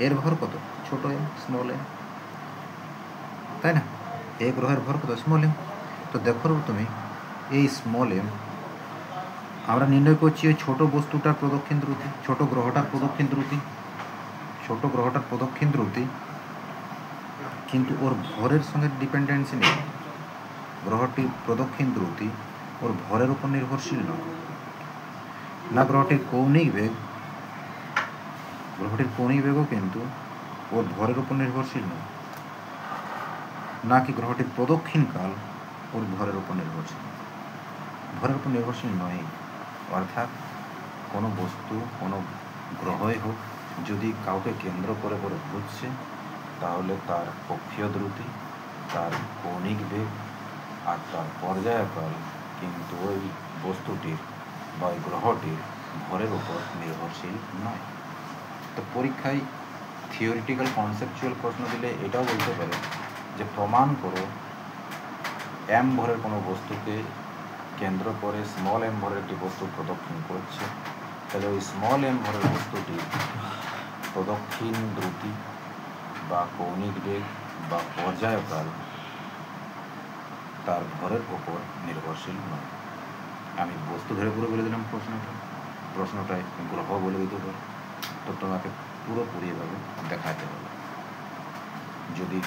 এর ভর কত? ছোট এম, স্মল এম, তাই না? এই গ্রহের ভর কত? Small M. তো দেখো তুমি এই স্মল এম আমরা নির্ণয় করছি ওই ছোট বস্তুটার প্রদক্ষিণ দ্রুতি, ছোট গ্রহটার প্রদক্ষিণ দ্রুতি, কিন্তু ওর ভরের সঙ্গে ডিপেন্ডেন্সি নেই। গ্রহটির প্রদক্ষিণ দ্রুতি ওর ভরের উপর নির্ভরশীল নয়, না গ্রহটির কৌণিক বেগও কিন্তু ওর ভরের উপর নির্ভরশীল নয়, নাকি গ্রহটির প্রদক্ষিণ কাল ওর ভরের উপর নির্ভরশীল নয়। অর্থাৎ কোনো বস্তু, কোনো গ্রহই হোক, যদি কাউকে কেন্দ্র করে ঘুরছে তাহলে তার কক্ষীয় দ্রুতি, তার কৌণিক বেগ আর তার পর্যায়কাল কিন্তু ওই বস্তুটির বা ওই গ্রহটির ভরের উপর নির্ভরশীল নয়। তো পরীক্ষায় থিওরিটিক্যাল কনসেপচুয়াল প্রশ্ন দিলে এটাও বলতে পারে যে প্রমাণ করো এম ভরের কোনো বস্তুকে কেন্দ্র করে স্মল এম ভরের একটি বস্তু প্রদক্ষিণ করছে, তাহলে ওই স্মল এম ভরের বস্তুটি প্রদক্ষিণ দ্রুতি বা কৌণিক বেগ বা পর্যায়কাল তার ভরের ওপর নির্ভরশীল নয়। আমি বস্তু ধরে পুরো বলে দিলাম প্রশ্নটায় গ্রহ বলে দিতে পারে, তো তোমাকে পুরোপুরি এভাবে দেখাতে হবে। যদি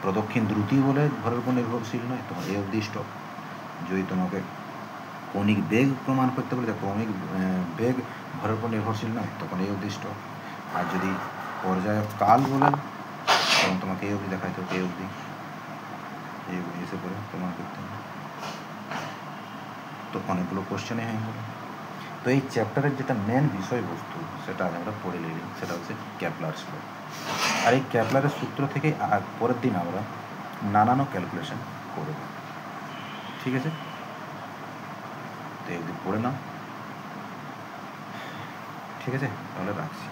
প্রদক্ষিণ দ্রুতি বলে ভরের উপর নির্ভরশীল নয়, তোমার এই অবধি স্টপ। যদি তোমাকে কৌণিক বেগ প্রমাণ করতে বলে, কৌণিক বেগ ভরের উপর নির্ভরশীল নয়, তখন এই অবধি স্টপ। আর যদি পর্যায়ক কাল বলেন, তখন তোমাকে এই অবধি দেখাইতে হবে, এই অবধি এসে পরে প্রমাণ করতে হবে। তো অনেকগুলো কোশ্চেনে হয়ে গেল। তো এই চ্যাপ্টারের যেটা মেন বিষয়বস্তু সেটা আজ আমরা পড়ে নিলাম, সেটা হচ্ছে ক্যাপলারস ল। আর এই ক্যাপলারের সূত্র থেকে পরের দিন আমরা নানান ক্যালকুলেশন করব। ঠিক আছে, তো এই অবধি পড়ে নাও। ঠিক আছে, তাহলে রাখছি।